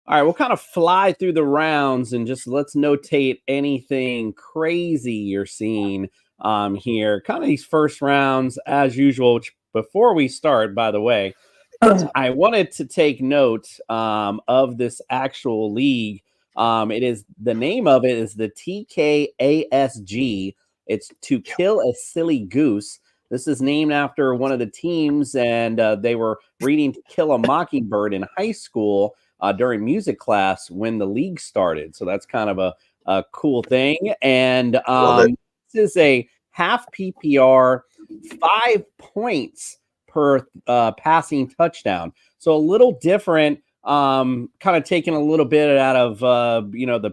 All right, we'll kind of fly through the rounds and just let's notate anything crazy you're seeing here. Kind of these first rounds as usual. Which before we start, by the way, I wanted to take note of this actual league. The name of it is the TKASG. It's To Kill a Silly Goose. This is named after one of the teams, and they were reading To Kill a Mockingbird in high school during music class when the league started. So that's kind of a cool thing. And this is a half PPR, 5 points per passing touchdown. So a little different, kind of taking a little bit out of, the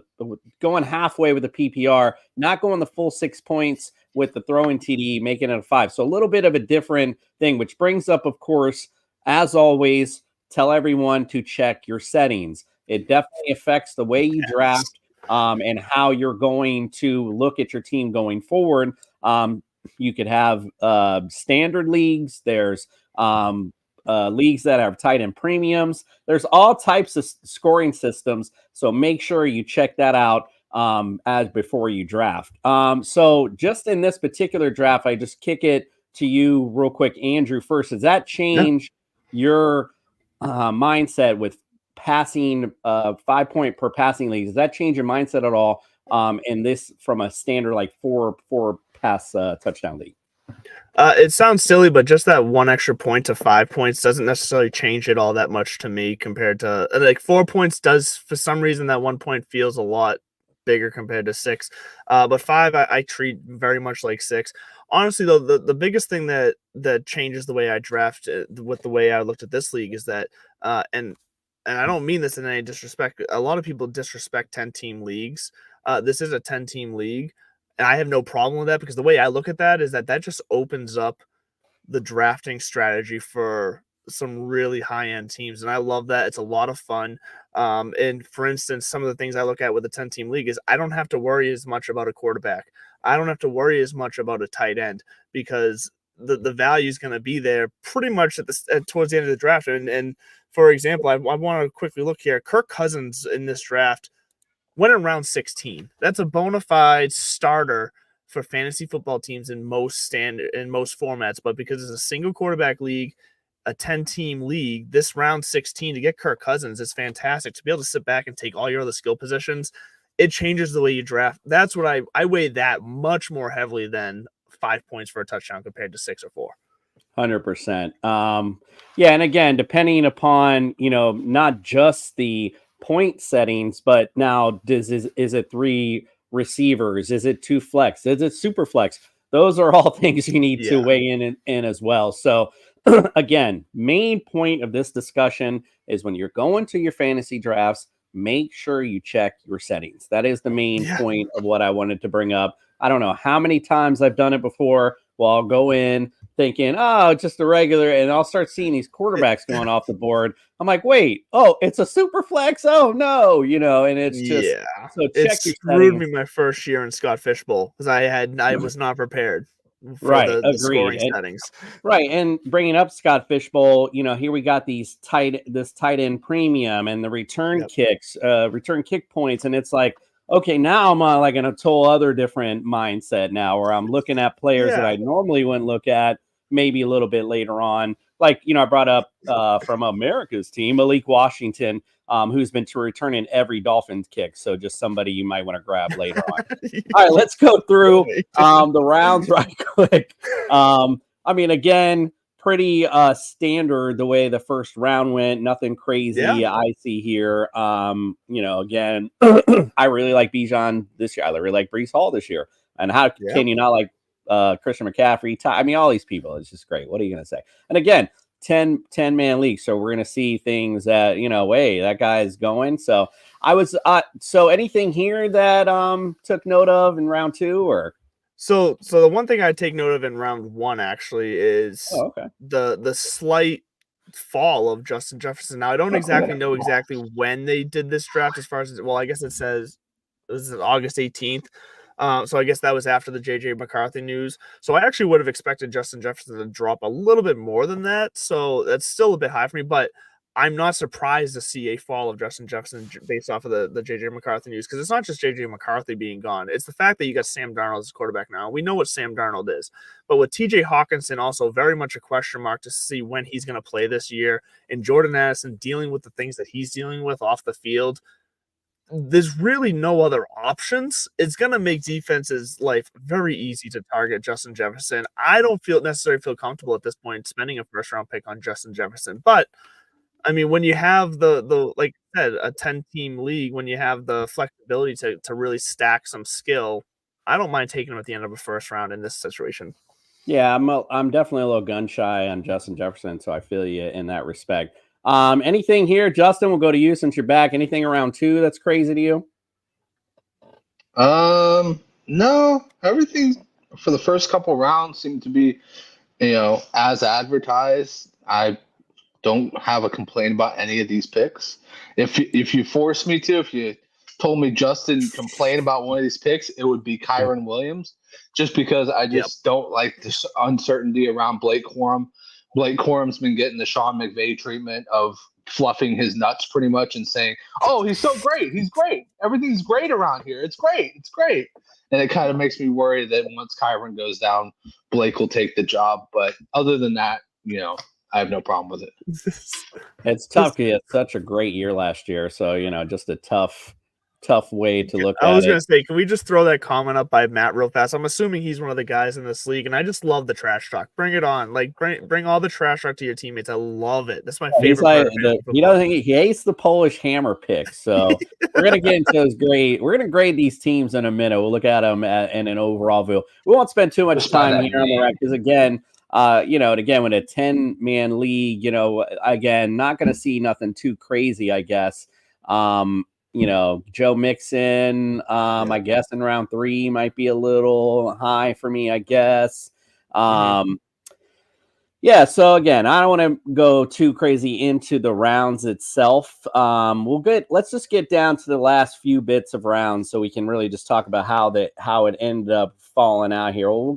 going halfway with the PPR, not going the full 6 points with the throwing TD, making it a 5. So a little bit of a different thing, which brings up, of course, as always, tell everyone to check your settings. It definitely affects the way you draft and how you're going to look at your team going forward. You could have standard leagues. There's leagues that have tight end premiums. There's all types of scoring systems. So make sure you check that out as before you draft. So just in this particular draft, I just kick it to you real quick, Andrew, first. Does that change your mindset with passing 5 point per passing league? Does that change your mindset at all in this from a standard like four pass touchdown league? It sounds silly, but just that one extra point to 5 points doesn't necessarily change it all that much to me compared to like 4 points does. For some reason, that 1 point feels a lot bigger compared to 6. But 5, I treat very much like 6. Honestly, though, the biggest thing that changes the way I draft with the way I looked at this league is that, and I don't mean this in any disrespect. A lot of people disrespect 10-team leagues. This is a 10-team league, and I have no problem with that because the way I look at that is that just opens up the drafting strategy for some really high-end teams, and I love that. It's a lot of fun. And for instance, some of the things I look at with a 10-team league is I don't have to worry as much about a quarterback. I don't have to worry as much about a tight end because the value is going to be there pretty much towards the end of the draft. And for example, I want to quickly look here. Kirk Cousins in this draft went in round 16. That's a bona fide starter for fantasy football teams in most formats. But because it's a single quarterback league, a 10-team league, this round 16 to get Kirk Cousins is fantastic. To be able to sit back and take all your other skill positions, it changes the way you draft. That's what I weigh that much more heavily than 5 points for a touchdown compared to 6 or 4. 100%. Yeah, and again, depending upon not just the point settings, but now is it 3 receivers? Is it 2 flex? Is it super flex? Those are all things you need to weigh in as well. So again, main point of this discussion is when you're going to your fantasy drafts, make sure you check your settings. That is the main point of what I wanted to bring up. I don't know how many times I've done it before. Well, I'll go in thinking, oh, just a regular, and I'll start seeing these quarterbacks going off the board. I'm like, wait, oh, it's a super flex. Oh no, and it's just so check your screwed settings. me my first year in Scott Fishbowl because I was not prepared for Right, the agreed. scoring settings. Right, and bringing up Scott Fishbowl, here we got this tight end premium and the return kicks, return kick points, and it's like, okay, now I'm like in a total other different mindset now, where I'm looking at players that I normally wouldn't look at, maybe a little bit later on. Like, I brought up from America's team, Malik Washington, who's been returning every Dolphins kick. So just somebody you might want to grab later on. All right, let's go through the rounds right quick. I mean, again, pretty standard the way the first round went. Nothing crazy I see here. Again, I really like Bijan this year. I really like Breece Hall this year. And how can you not like Christian McCaffrey? I mean, all these people. It's just great. What are you going to say? And again, 10-man league. So we're going to see things that, hey, that guy is going. So I was so anything here that took note of in round 2 or? So the one thing I take note of in round 1 actually is the slight fall of Justin Jefferson. Now I don't exactly know when they did this draft as far as, well, I guess it says this is August 18th. So I guess that was after the JJ McCarthy news. So I actually would have expected Justin Jefferson to drop a little bit more than that. So that's still a bit high for me, but I'm not surprised to see a fall of Justin Jefferson based off of the JJ McCarthy news, because it's not just JJ McCarthy being gone. It's the fact that you got Sam Darnold as quarterback now. We know what Sam Darnold is, but with TJ Hawkinson also very much a question mark to see when he's going to play this year, and Jordan Addison dealing with the things that he's dealing with off the field, there's really no other options. It's going to make defenses' life very easy to target Justin Jefferson. I don't necessarily feel comfortable at this point spending a first-round pick on Justin Jefferson, but I mean, when you have the like I said, a 10-team league, when you have the flexibility to really stack some skill, I don't mind taking him at the end of a first round in this situation. Yeah, I'm definitely a little gun shy on Justin Jefferson, so I feel you in that respect. Anything here, Justin? We'll go to you since you're back. Anything around 2 that's crazy to you? No, everything for the first couple rounds seemed to be, as advertised. I don't have a complaint about any of these picks. If you forced me to, if you told me Justin complain about one of these picks, it would be Kyron Williams, just because I just don't like this uncertainty around Blake Corum. Blake Corum's been getting the Sean McVay treatment of fluffing his nuts pretty much and saying, oh, he's so great. He's great. Everything's great around here. It's great. It's great. And it kind of makes me worry that once Kyron goes down, Blake will take the job. But other than that, I have no problem with it. It's tough. He had such a great year last year. So, just a tough way to look at it. I was going to say, can we just throw that comment up by Matt real fast? I'm assuming he's one of the guys in this league, and I just love the trash talk. Bring it on. Like, bring all the trash talk to your teammates. I love it. That's my favorite part of he doesn't think he hates the Polish hammer pick. So we're going to get into those great. We're going to grade these teams in a minute. We'll look at them in an overall view. We won't spend too much time here on the rack because, again, and again, with a 10-man league, again, not going to see nothing too crazy, I guess. Joe Mixon, I guess in round 3 might be a little high for me, I guess. Yeah, so again, I don't want to go too crazy into the rounds itself. Let's just get down to the last few bits of rounds so we can really just talk about how it ended up falling out here. Well,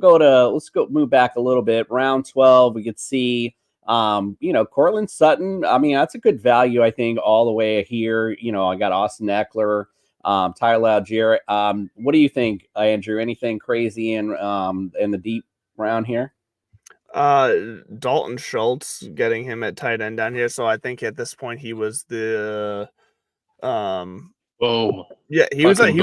let's move back a little bit. Round 12, we could see Cortland Sutton. I mean, that's a good value, I think, all the way here. I got Austin Eckler, Tyler Algier. What do you think, Andrew? Anything crazy in the deep round here? Dalton Schultz, getting him at tight end down here. So I think at this point he was the he was like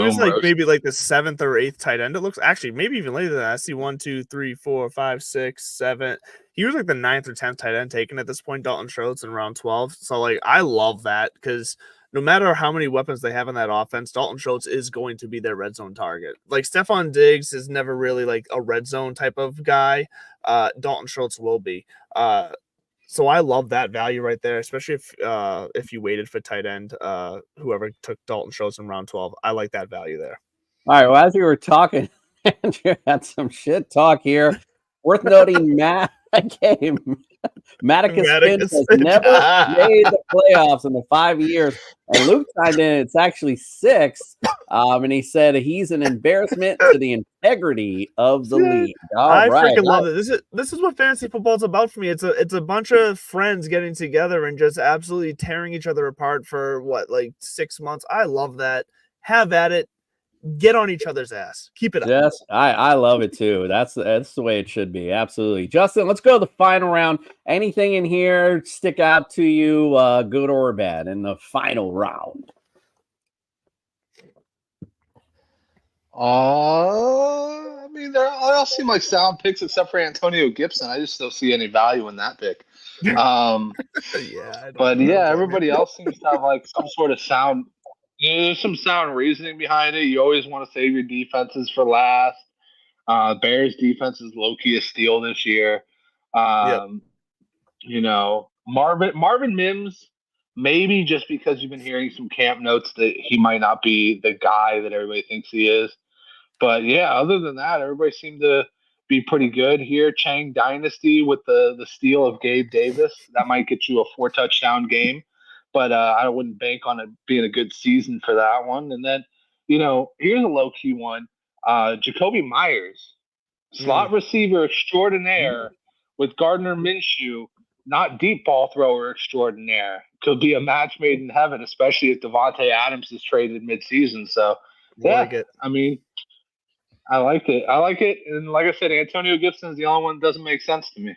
maybe like the 7th or 8th tight end. It looks actually maybe even later than that. I see 1, 2, 3, 4, 5, 6, 7. He was like the 9th or 10th tight end taken at this point, Dalton Schultz in round 12. So like I love that because no matter how many weapons they have in that offense, Dalton Schultz is going to be their red zone target. Like Stephon Diggs is never really like a red zone type of guy. Dalton Schultz will be. So I love that value right there, especially if you waited for tight end, whoever took Dalton Schultz in round 12. I like that value there. All right. Well, as we were talking, Andrew had some shit talk here. Worth noting, Maticus Finch has never made the playoffs in the 5 years. And Luke chimed in, it's actually 6. And he said he's an embarrassment to the integrity of the league. I freaking love it. This is what fantasy football is about for me. It's a bunch of friends getting together and just absolutely tearing each other apart for like 6 months. I love that. Have at it. Get on each other's ass. Keep it up. Yes, I love it too. That's the way it should be. Absolutely. Justin, let's go to the final round. Anything in here stick out to you, good or bad, in the final round? I mean, they all seem like sound picks except for Antonio Gibson. I just don't see any value in that pick. Everybody else seems to have like some sort of sound. There's some sound reasoning behind it. You always want to save your defenses for last. Bears defense is low-key a steal this year. You know, Marvin Mims, maybe just because you've been hearing some camp notes that he might not be the guy that everybody thinks he is. But yeah, other than that, everybody seemed to be pretty good here. Chang Dynasty with the steal of Gabe Davis. That might get you a 4-touchdown game. But I wouldn't bank on it being a good season for that one. And then, you know, here's a low-key one. Jacoby Myers, slot receiver extraordinaire with Gardner Minshew, not deep ball thrower extraordinaire. Could be a match made in heaven, especially if Devontae Adams is traded midseason. So, I mean, I like it. And like I said, Antonio Gibson is the only one that doesn't make sense to me.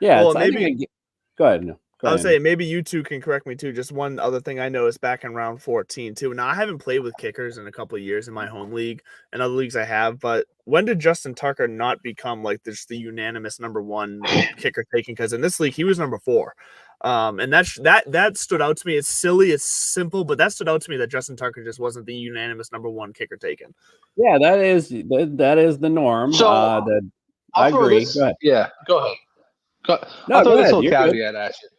Yeah, well, go ahead. No. I was saying maybe you two can correct me too. Just one other thing I noticed back in round 14 too. Now I haven't played with kickers in a couple of years in my home league and other leagues I have, but when did Justin Tucker not become like just the unanimous number 1 kicker taken? Because in this league he was number 4. And that stood out to me. It's silly, it's simple, but that stood out to me that Justin Tucker just wasn't the unanimous number 1 kicker taken. Yeah, that is the norm. So I agree. Go ahead. Yeah, go ahead. No, I'll throw go this ahead. little caveat at you.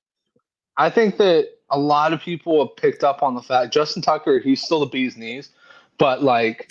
I think that a lot of people have picked up on the fact Justin Tucker, he's still the bee's knees, but like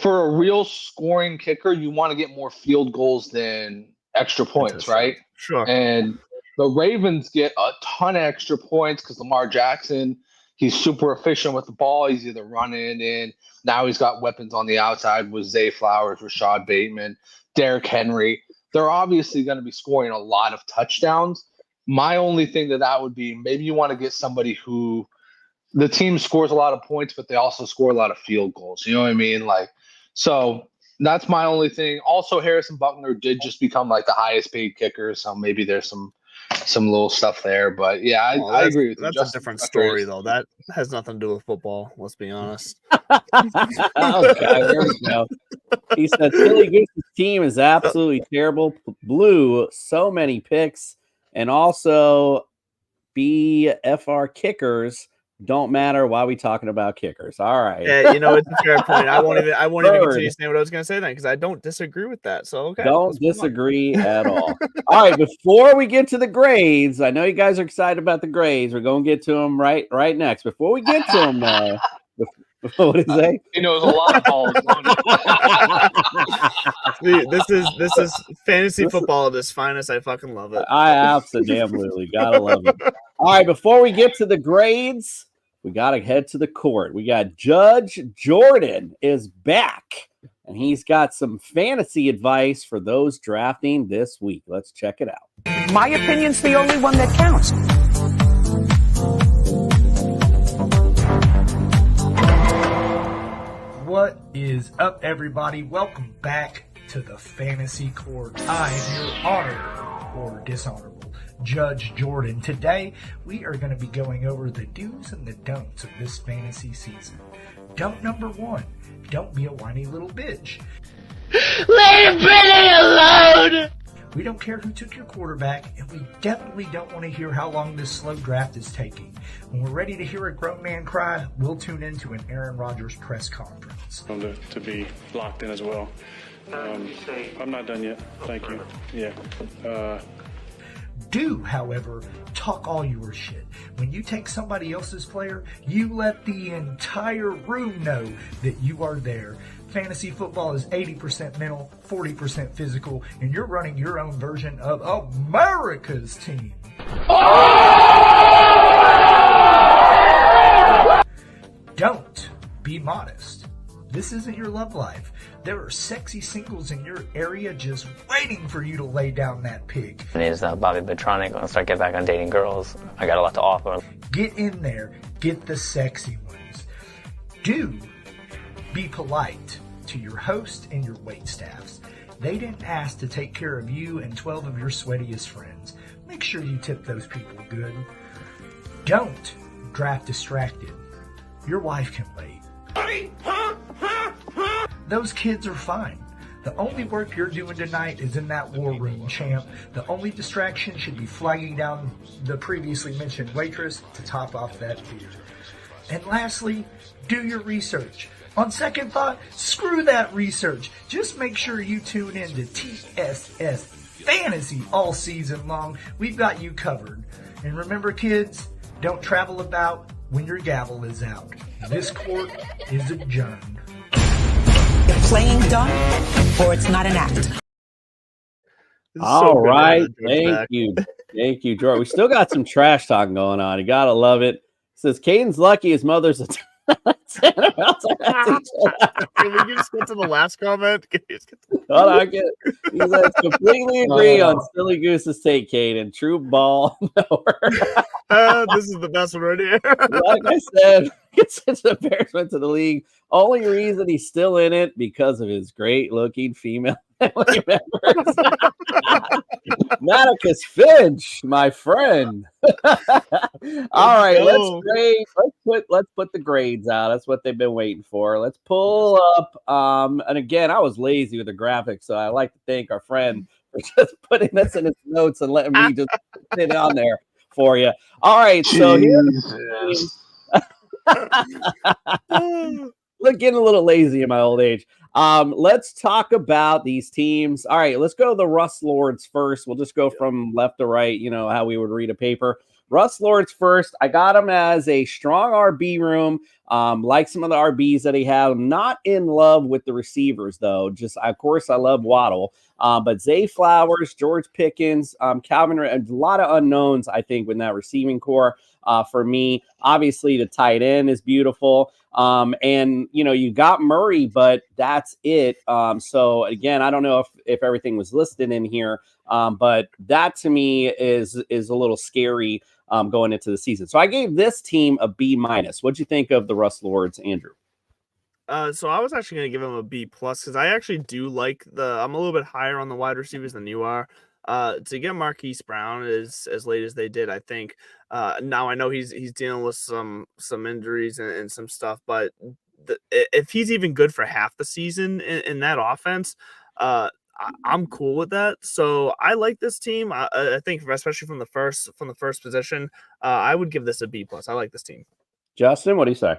for a real scoring kicker, you want to get more field goals than extra points, right? Sure. And the Ravens get a ton of extra points because Lamar Jackson, he's super efficient with the ball. He's either running in. Now he's got weapons on the outside with Zay Flowers, Rashad Bateman, Derrick Henry. They're obviously going to be scoring a lot of touchdowns. My only thing that would be, maybe you want to get somebody who the team scores a lot of points, but they also score a lot of field goals. You know what I mean? Like, so that's my only thing. Also, Harrison Buckner did just become like the highest paid kicker. So maybe there's some little stuff there, but yeah, I agree with you. That's a different story though. That has nothing to do with football. Let's be honest. Okay, there we go. He said Philly Goose's team is absolutely terrible. Blew so many picks. And also, BFR kickers don't matter. Why are we talking about kickers? All right. Yeah, you know, it's a fair point. I won't even continue saying what I was going to say then because I don't disagree with that. So, okay. Don't disagree at all. All right. Before we get to the grades, I know you guys are excited about the grades. We're going to get to them right next. Before we get to them, what did he say? He knows a lot of balls. This is fantasy football at its finest. I fucking love it. I absolutely gotta love it. All right, before we get to the grades, we gotta head to the court. We got Judge Jordan is back, and he's got some fantasy advice for those drafting this week. Let's check it out. My opinion's the only one that counts. What is up, everybody? Welcome back to the Fantasy Court. I am your honorable or dishonorable Judge Jordan. Today, we are going to be going over the do's and the don'ts of this fantasy season. Don't number 1, don't be a whiny little bitch. Leave Brittany alone! We don't care who took your quarterback, and we definitely don't want to hear how long this slow draft is taking. When we're ready to hear a grown man cry, we'll tune into an Aaron Rodgers press conference. To be locked in as well. I'm not done yet. Thank you. Yeah. Do, however, talk all your shit. When you take somebody else's player, you let the entire room know that you are there. Fantasy football is 80% mental, 40% physical, and you're running your own version of America's team. Don't be modest. This isn't your love life. There are sexy singles in your area just waiting for you to lay down that pig. My name is Bobby Betronic. I'm going to start getting back on dating girls. I got a lot to offer. Get in there. Get the sexy ones. Do be polite to your host and your wait staffs. They didn't ask to take care of you and 12 of your sweatiest friends. Make sure you tip those people good. Don't draft distracted. Your wife can wait. Those kids are fine. The only work you're doing tonight is in that war room, champ. The only distraction should be flagging down the previously mentioned waitress to top off that beer. And lastly, do your research. On second thought, screw that research. Just make sure you tune in to TSS Fantasy all season long. We've got you covered. And remember, kids, don't travel about when your gavel is out. This court is adjourned. You're playing dumb, or it's not an act. All right. Thank you. Thank you, George. We still got some trash talking going on. You got to love it. It says, Caden's lucky his mother's a Can we just get to the last comment? Hold on, he says, completely agree on Silly Goose's take, Caden. True ball. This is the best one right here. Like I said, since the Bears went to the league, only reason he's still in it because of his great-looking female family members. Atticus Finch, my friend. All right, let's put the grades out. That's what they've been waiting for. Let's pull up. And again, I was lazy with the graphics, so I like to thank our friend for just putting this in his notes and letting me just put it on there for you. All right, so here's look, getting a little lazy in my old age. Let's talk about these teams. All right, let's go to the Russ Lords first. We'll just go from left to right, you know, how we would read a paper. Russ Lords first. I got him as a strong RB room. Like some of the RBs that he had. I'm not in love with the receivers, though. Just, of course, I love Waddle. But Zay Flowers, George Pickens, Calvin, a lot of unknowns, I think, with that receiving core for me. Obviously, the tight end is beautiful. And, you know, you got Murray, but that's it. So, again, I don't know if everything was listed in here, but that to me is a little scary going into the season. So I gave this team a B-. What'd you think of the Russ Lords, Andrew? So I was actually going to give him a B+ because I actually do like I'm a little bit higher on the wide receivers than you are. To get Marquise Brown as late as they did, I think. Now I know he's dealing with some injuries and some stuff, but if he's even good for half the season in that offense, I'm cool with that. So I like this team. I think, especially from the first position, I would give this a B+. I like this team. Justin, what do you say?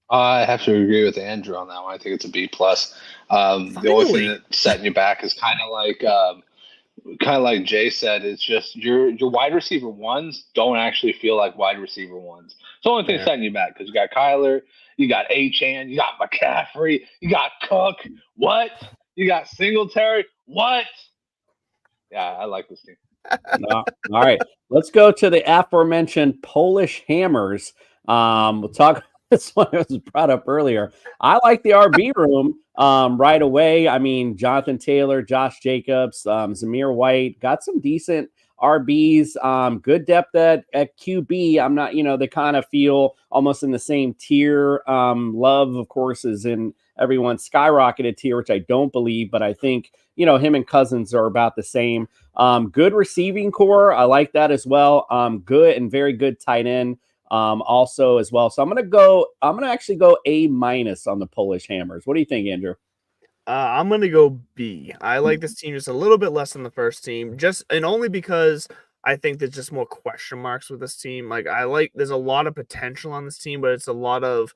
I have to agree with Andrew on that one. I think it's a B+. The only thing that's setting you back is kind of like Jay said. It's just your wide receiver ones don't actually feel like wide receiver ones. It's the only thing setting you back because you got Kyler, you got Achane, you got McCaffrey, you got Cook. What? You got Singletary. What? Yeah, I like this team. All right, let's go to the aforementioned Polish Hammers. We'll talk. This one was brought up earlier. I like the RB room right away. I mean, Jonathan Taylor, Josh Jacobs, Zamir White, got some decent RBs, good depth at QB. I'm not, they kind of feel almost in the same tier. Love, of course, is in everyone's skyrocketed tier, which I don't believe, but I think, him and Cousins are about the same. Good receiving core. I like that as well. Good and very good tight end. Also as well. So I'm going to actually go A- on the Polish Hammers. What do you think, Andrew? I'm gonna go B. I like this team just a little bit less than the first team, and only because I think there's just more question marks with this team. There's a lot of potential on this team, but it's a lot of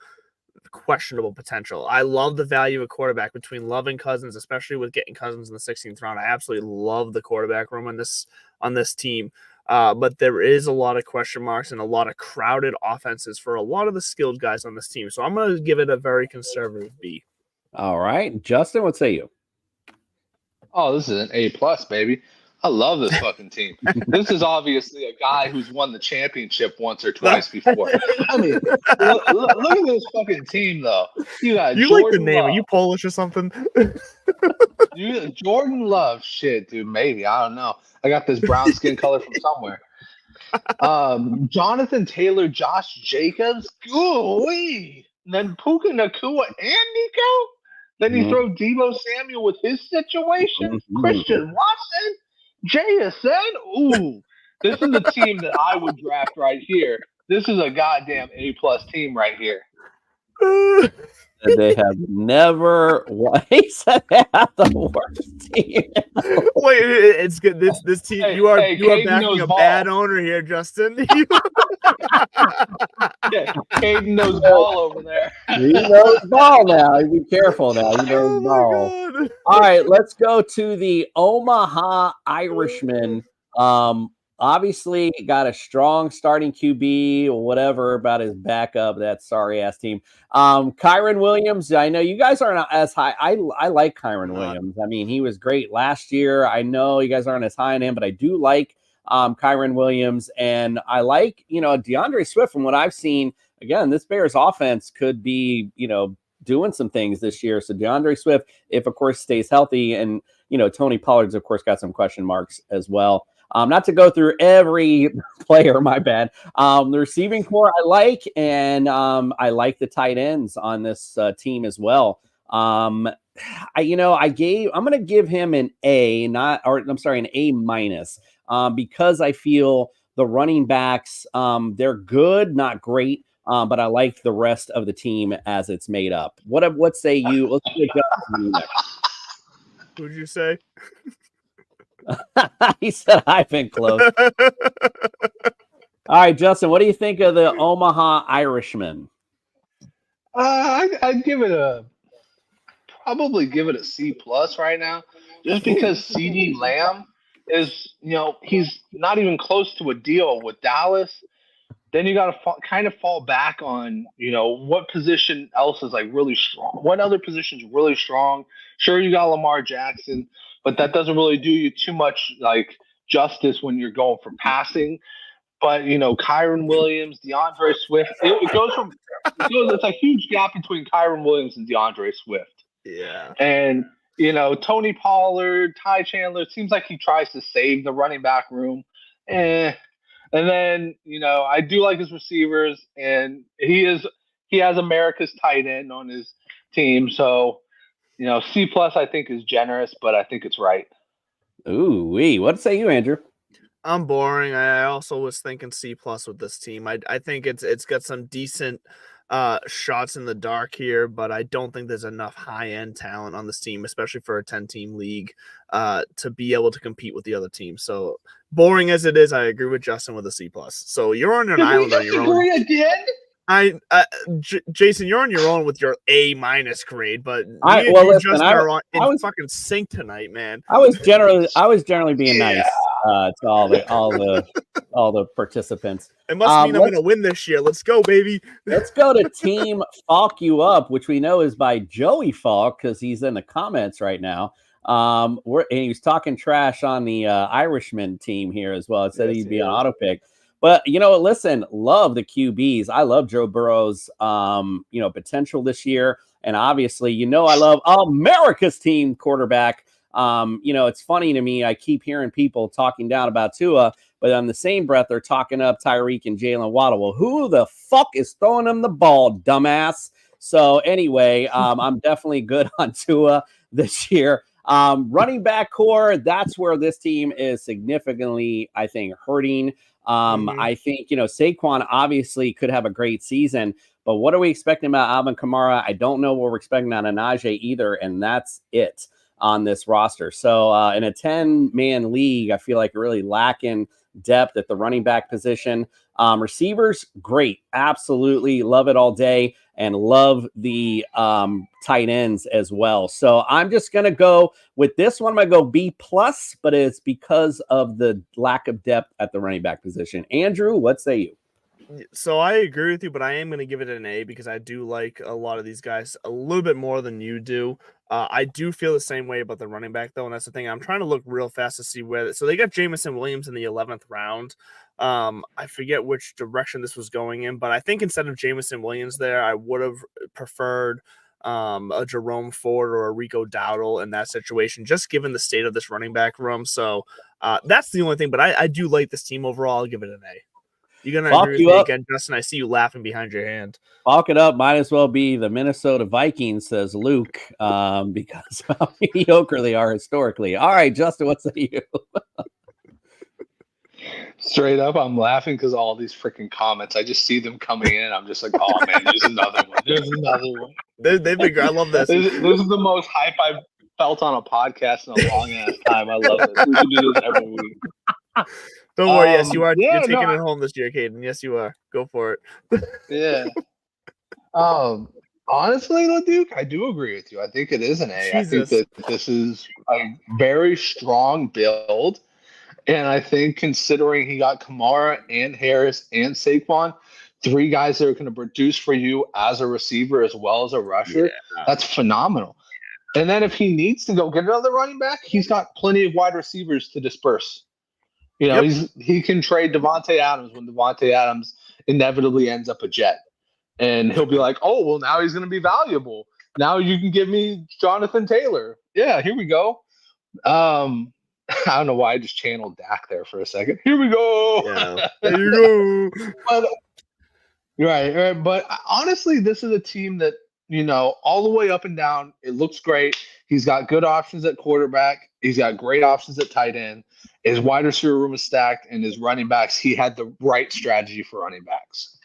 questionable potential. I love the value of a quarterback between Love and Cousins, especially with getting Cousins in the 16th round. I absolutely love the quarterback room on this team. But there is a lot of question marks and a lot of crowded offenses for a lot of the skilled guys on this team. So I'm going to give it a very conservative B. All right. Justin, what say you? Oh, this is an A+, baby. I love this fucking team. This is obviously a guy who's won the championship once or twice before. I mean, look at this fucking team, though. You got You Jordan like the name? Love. Are you Polish or something? Jordan Love. Shit, dude. Maybe. I don't know. I got this brown skin color from somewhere. Jonathan Taylor, Josh Jacobs. Ooh-wee. Then Puka Nacua and Nico. Then you throw Deebo Samuel with his situation. Christian Watson. JSN. Ooh. This is a team that I would draft right here. This is a goddamn A+ team right here. They have never won. He said they have the worst team. Wait, it's good. This team. Hey, you are Caden backing a ball. bad owner here, Justin. Yeah, Caden knows ball over there. He knows ball now. Be careful now. He knows ball. God. All right, let's go to the Omaha Irishman. Obviously got a strong starting QB or whatever about his backup. That sorry ass team. Kyron Williams. I know you guys aren't as high. I like Kyron Williams. I mean, he was great last year. I know you guys aren't as high on him, but I do like Kyron Williams, and I like DeAndre Swift. From what I've seen, again, this Bears offense could be doing some things this year. So DeAndre Swift, if of course stays healthy, and Tony Pollard's of course got some question marks as well. Not to go through every player, my bad. The receiving core I like, and I like the tight ends on this team as well. I'm going to give him an A, an A-, because I feel the running backs, they're good, not great, but I like the rest of the team as it's made up. What say you? Let's go next. Who'd you say? He said I've been close. All right, Justin, what do you think of the Omaha Irishman? I'd probably give it a C+ right now, just because CeeDee Lamb is, he's not even close to a deal with Dallas. Then you got to kind of fall back on, what position else is like really strong. What other position's really strong? Sure, you got Lamar Jackson, but that doesn't really do you too much like justice when you're going for passing. But Kyron Williams, DeAndre Swift, it's a huge gap between Kyron Williams and DeAndre Swift. Yeah. And Tony Pollard, Ty Chandler, it seems like he tries to save the running back room. And then, I do like his receivers, and he has America's tight end on his team. So, C+ I think is generous, but I think it's right. Ooh, what say you, Andrew? I'm boring. I also was thinking C+ with this team. I think it's got some decent shots in the dark here, but I don't think there's enough high-end talent on this team, especially for a 10-team league, to be able to compete with the other teams. So boring as it is, I agree with Justin with a C+. So you're on an island on your own. Again? Jason, you're on your own with your A- grade, but I was fucking sync tonight, man. I was generally being nice to all the participants. It must mean I'm going to win this year. Let's go, baby. Let's go to Team Falk You Up, which we know is by Joey Falk because he's in the comments right now. And he was talking trash on the Irishman team here as well. It said he'd be an auto pick. But, listen, love the QBs. I love Joe Burrow's, potential this year. And obviously, I love America's team quarterback. It's funny to me. I keep hearing people talking down about Tua, but on the same breath, they're talking up Tyreek and Jalen Waddle. Well, who the fuck is throwing them the ball, dumbass? So anyway, I'm definitely good on Tua this year. Running back core, that's where this team is significantly, I think, hurting. I think, Saquon obviously could have a great season, But what are we expecting about Alvin Kamara? I don't know what we're expecting out of Najee either, and that's it on this roster. So in a 10-man league, I feel like really lacking depth at the running back position. Receivers, great. Absolutely love it all day, and love the tight ends as well. So I'm just going to go with this one. I'm going to go B+, but it's because of the lack of depth at the running back position. Andrew, what say you? So I agree with you, but I am going to give it an A because I do like a lot of these guys a little bit more than you do. I do feel the same way about the running back, though, and that's the thing. I'm trying to look real fast to see where. So they got Jamison Williams in the 11th round. I forget which direction this was going in, but I think instead of Jamison Williams there, I would have preferred a Jerome Ford or a Rico Dowdle in that situation, just given the state of this running back room. So that's the only thing, but I do like this team overall. I'll give it an A. You're going to agree with me again, Justin? I see you laughing behind your hand. Falk it up might as well be the Minnesota Vikings, says Luke, because of how mediocre they are historically. All right, Justin, what say you? Straight up, I'm laughing because all these freaking comments. I just see them coming in. I'm just like, oh man, there's another one. There's another one. They've been. I love this. This is the most hype I've felt on a podcast in a long ass time. I love it. We can do this every week. Don't worry. Yes, you are. You're taking it home this year, Caden. Yes, you are. Go for it. Yeah. Honestly, Duke, I do agree with you. I think it is an A. Jesus. I think that this is a very strong build. And I think considering he got Kamara and Harris and Saquon, 3 guys that are going to produce for you as a receiver as well as a rusher, that's phenomenal. And then if he needs to go get another running back, he's got plenty of wide receivers to disperse. You know, he can trade Devontae Adams when Devontae Adams inevitably ends up a Jet. And he'll be like, oh, well, now he's going to be valuable. Now you can give me Jonathan Taylor. Yeah, here we go. I don't know why I just channeled Dak there for a second. Here we go. Yeah, there you go. But, right. But honestly, this is a team that, you know, all the way up and down, it looks great. He's got good options at quarterback. He's got great options at tight end. His wide receiver room is stacked, and his running backs, he had the right strategy for running backs.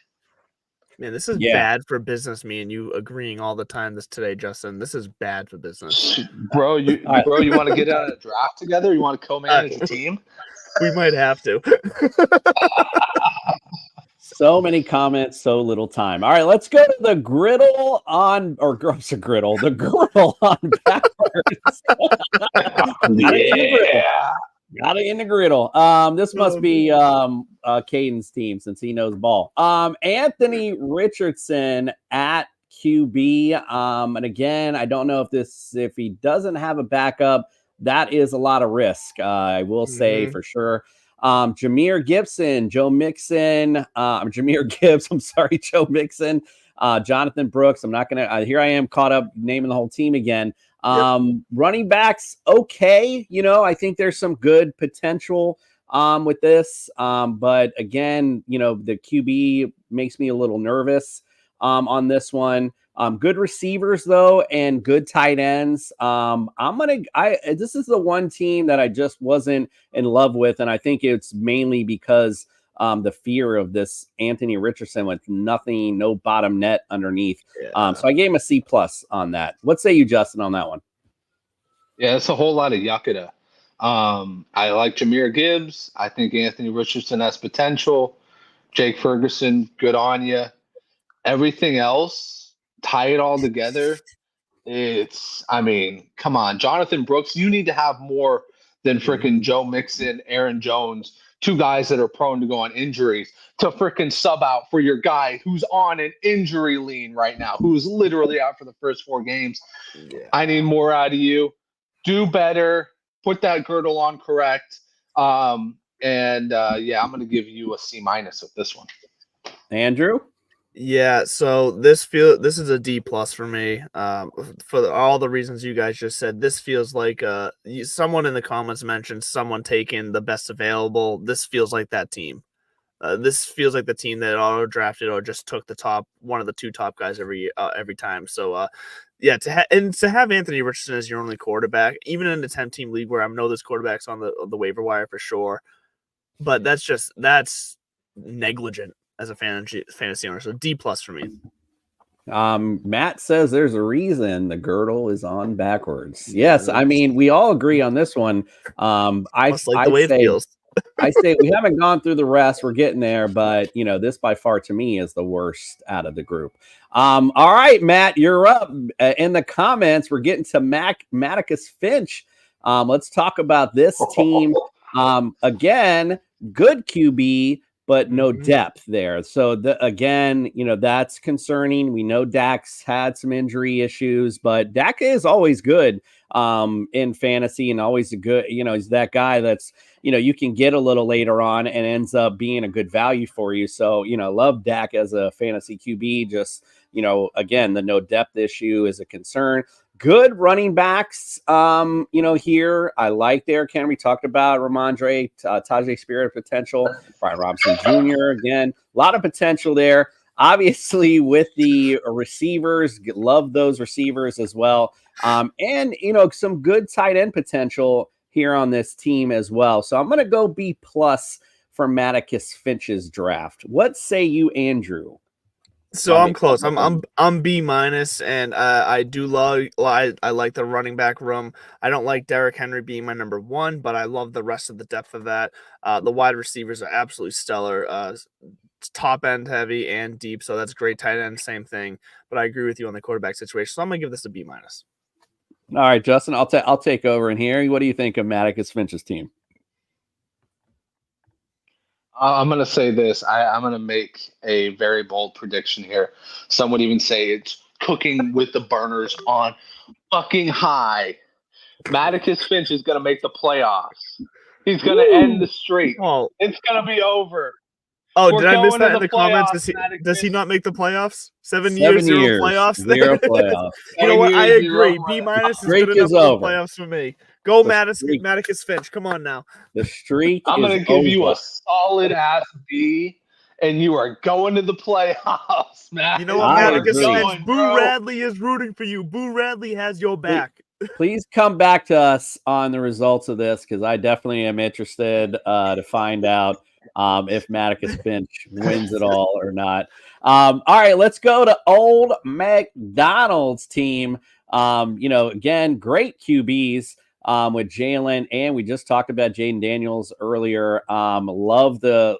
Man, this is bad for business. Me and you agreeing all the time today, Justin. This is bad for business, bro. You want to get on a draft together? You want to co-manage a team? We might have to. So many comments, so little time. All right, let's go to the griddle on, or gross a griddle, the griddle on backwards. Got it in the griddle. This must be Caden's team since he knows ball. Anthony Richardson at QB. And again, I don't know if he doesn't have a backup, that is a lot of risk. I will say for sure. Jameer Gibson, Joe Mixon, Jameer Gibbs. I'm sorry, Joe Mixon, Jonathan Brooks. I'm not going to, here I am caught up naming the whole team again. Running backs, okay. You know, I think there's some good potential with this. But again, you know, the QB makes me a little nervous on this one. Good receivers though, and good tight ends. This is the one team that I just wasn't in love with, and I think it's mainly because the fear of this Anthony Richardson with nothing, no bottom net underneath. So I gave him a C+ on that. What say you, Justin, on that one? Yeah, it's a whole lot of yucca. I like Jameer Gibbs. I think Anthony Richardson has potential. Jake Ferguson, good on you. Everything else, tie it all together. Come on. Jonathan Brooks, you need to have more than freaking Joe Mixon, Aaron Jones, 2 guys that are prone to go on injuries, to freaking sub out for your guy who's on an injury lean right now, who's literally out for the first 4 games. Yeah. I need more out of you. Do better. Put that girdle on correct. I'm going to give you a C- with this one. Andrew? Yeah, so this is a D+ for me. For all the reasons you guys just said, this feels like someone in the comments mentioned someone taking the best available. This feels like that team. This feels like the team that auto drafted or just took one of the 2 top guys every time. So to have Anthony Richardson as your only quarterback, even in a 10-team league where I know there's quarterbacks on the waiver wire for sure, but that's negligent as a fantasy owner. So D+ for me. Matt says there's a reason the girdle is on backwards. Yes, I mean we all agree on this one. Must like the way it feels. I say we haven't gone through the rest. We're getting there, but this by far to me is the worst out of the group. All right, Matt, you're up. In the comments, we're getting to Maticus Finch. Let's talk about this team. Again, good QB, but no depth there. So again, that's concerning. We know Dak's had some injury issues, but Dak is always good in fantasy and always a good, he's that guy that's, you can get a little later on and ends up being a good value for you. So, love Dak as a fantasy QB. Just, again, the no depth issue is a concern. Good running backs, here. I like Derrick Henry. Talked about Ramondre, Tajay Spirit potential. Brian Robinson Jr. Again, a lot of potential there. Obviously, with the receivers, love those receivers as well. And some good tight end potential here on this team as well. So I'm going to go B+ for Maticus Finch's draft. What say you, Andrew? So I'm close. I'm B-, and I do I like the running back room. I don't like Derrick Henry being my number 1, but I love the rest of the depth of that. The wide receivers are absolutely stellar. Top end heavy and deep, so that's great. Tight end, same thing. But I agree with you on the quarterback situation, so I'm gonna give this a B-. All right, Justin, I'll take over in here. What do you think of Maticus Finch's team? I'm going to say this. I'm going to make a very bold prediction here. Some would even say it's cooking with the burners on fucking high. Maticus Finch is going to make the playoffs. He's going to end the streak. Oh. It's going to be over. Oh, did I miss that in the comments? Does he not make the playoffs? 7 years, 0 playoffs? 0 playoffs. You know what? I agree. B- is good enough for the playoffs for me. Go, Maticus Finch. Come on now. The streak I'm going to give you a solid ass B, and you are going to the playoffs, man. You know what, Maticus Finch? Boo Radley is rooting for you. Boo Radley has your back. Please come back to us on the results of this, because I definitely am interested to find out if Maticus Finch wins it all or not. All right, let's go to old McDonald's team. Again, great QBs with Jalen, and we just talked about Jaden Daniels earlier. Love the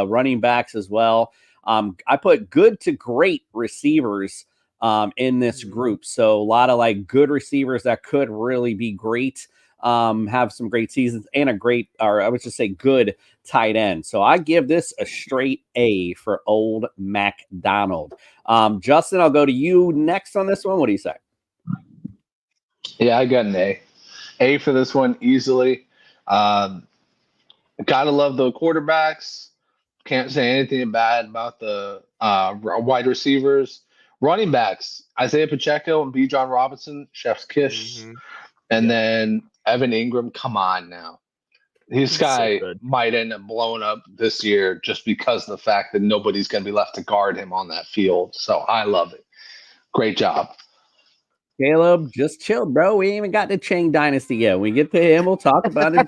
running backs as well. I put good to great receivers in this group. So a lot of good receivers that could really be great. Have some great seasons and I would just say good tight end. So I give this a straight A for old McDonald. Justin, I'll go to you next on this one. What do you say? Yeah, I got an A. A for this one easily. Gotta love the quarterbacks. Can't say anything bad about the wide receivers. Running backs, Isaiah Pacheco and Bijan Robinson, chef's kiss. And then Evan Ingram, come on now. This guy might end up blowing up this year just because of the fact that nobody's going to be left to guard him on that field. So I love it. Great job. Caleb, just chill, bro. We ain't even got to Chang Dynasty yet. When we get to him, we'll talk about it. I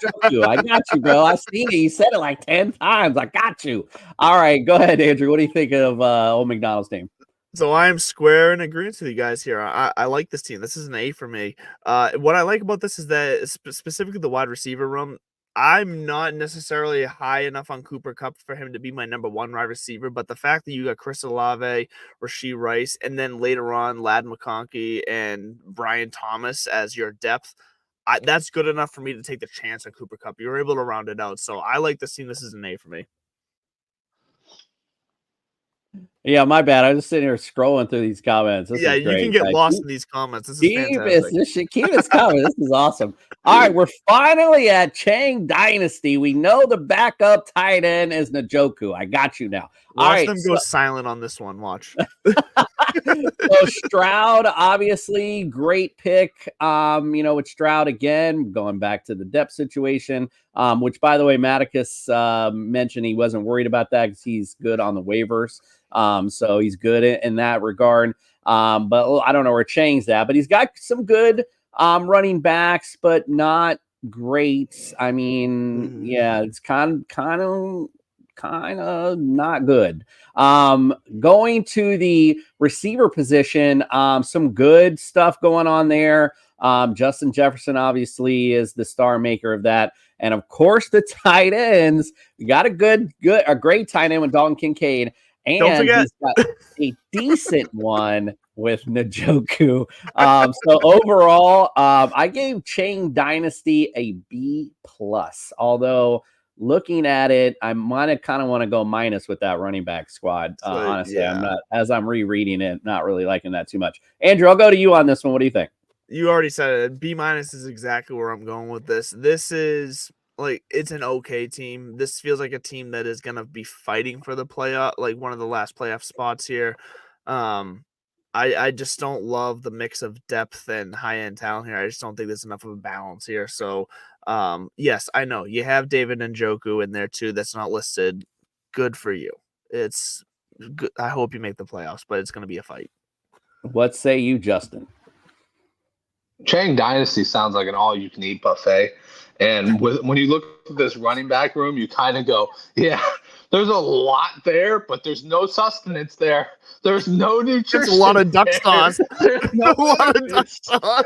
got you, bro. I seen it. You said it like 10 times. I got you. All right, go ahead, Andrew. What do you think of old McDonald's team? So I'm square in agreement with you guys here. I like this team. This is an A for me. What I like about this is that specifically the wide receiver room, I'm not necessarily high enough on Cooper Kupp for him to be my number 1 wide receiver, but the fact that you got Chris Olave, Rashee Rice, and then later on Ladd McConkey and Brian Thomas as your depth, that's good enough for me to take the chance on Cooper Kupp. You're able to round it out. So I like this team. This is an A for me. Yeah, my bad. I was just sitting here scrolling through these comments. You can get lost in these comments. This is fantastic. Keep this coming. This is awesome. All right, we're finally at Chang Dynasty. We know the backup tight end is Njoku. I got you now. Watch them go silent on this one. Watch. So Stroud, obviously, great pick. With Stroud again, going back to the depth situation, which, by the way, Maticus mentioned he wasn't worried about that because he's good on the waivers. So he's good in that regard. But I don't know where Chang's at, but he's got some good running backs, but not great. I mean, yeah, it's kind of kind of not good. Going to the receiver position, some good stuff going on there. Justin Jefferson obviously is the star maker of that. And of course, the tight ends. We got a great tight end with Dalton Kincaid. And don't forget, he's got a decent one with Njoku. So overall, I gave Chang Dynasty a B+. Although looking at it, I might kind of want to go minus with that running back squad. Honestly, yeah. I'm not, as I'm rereading it, not really liking that too much. Andrew, I'll go to you on this one. What do you think? You already said it. B- is exactly where I'm going with this. This is like, it's an okay team. This feels like a team that is going to be fighting for the playoff, like one of the last playoff spots here. I just don't love the mix of depth and high-end talent here. I just don't think there's enough of a balance here. So, yes, I know you have David Njoku in there too. That's not listed. Good for you. It's good. I hope you make the playoffs, but it's going to be a fight. What say you, Justin? Chang Dynasty sounds like an all-you-can-eat buffet. And when you look at this running back room, you kind of go, yeah, there's a lot there, but there's no sustenance there. There's no nutrition. It's a lot of duck sauce. There's no a lot of duck sauce.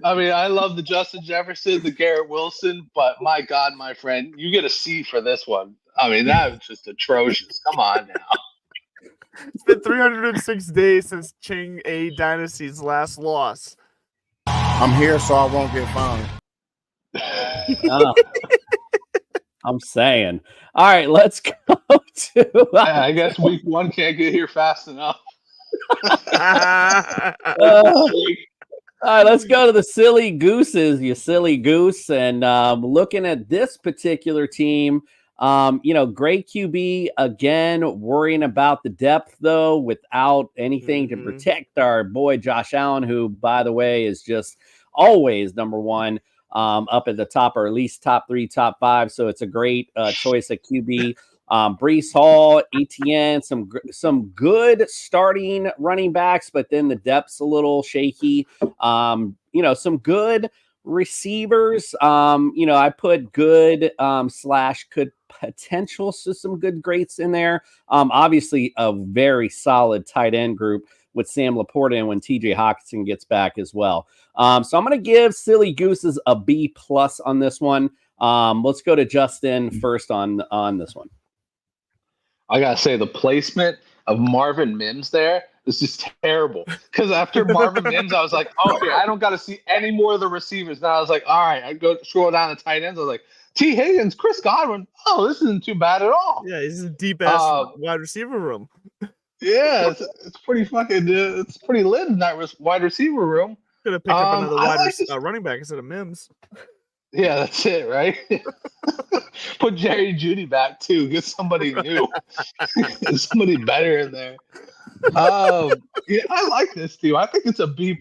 I mean, I love the Justin Jefferson, the Garrett Wilson, but my God, my friend, you get a C for this one. I mean, that was just atrocious. Come on now. It's been 306 days since Chang A Dynasty's last loss. I'm here, so I won't get fined. I'm saying. All right, let's go to. I guess week 1 can't get here fast enough. All right, let's go to the silly gooses, you silly goose. And looking at this particular team, great QB, again, worrying about the depth, though, without anything to protect our boy Josh Allen, who, by the way, is just always number one up at the top, or at least top 3, top 5. So it's a great choice at QB. Breece Hall, ETN, some good starting running backs, but then the depth's a little shaky. Some good receivers. I put good / could potential, so some good greats in there. Obviously a very solid tight end group with Sam Laporta and when TJ Hawkinson gets back as well. So I'm going to give Silly Gooses a B+ on this one. Let's go to Justin first on this one. I got to say, the placement of Marvin Mims there is just terrible. Because after Marvin Mims, I was like, okay, I don't got to see any more of the receivers. Now I was like, all right, I go scroll down the tight ends. I was like, T. Higgins, Chris Godwin. Oh, this isn't too bad at all. Yeah, he's a deep-ass wide receiver room. Yeah, it's pretty fucking, it's pretty lit in that wide receiver room. Could have picked up another running back instead of Mims. Yeah, that's it, right? Put Jerry Jeudy back too. Get somebody new. Get somebody better in there. Yeah, I like this team. I think it's a B+.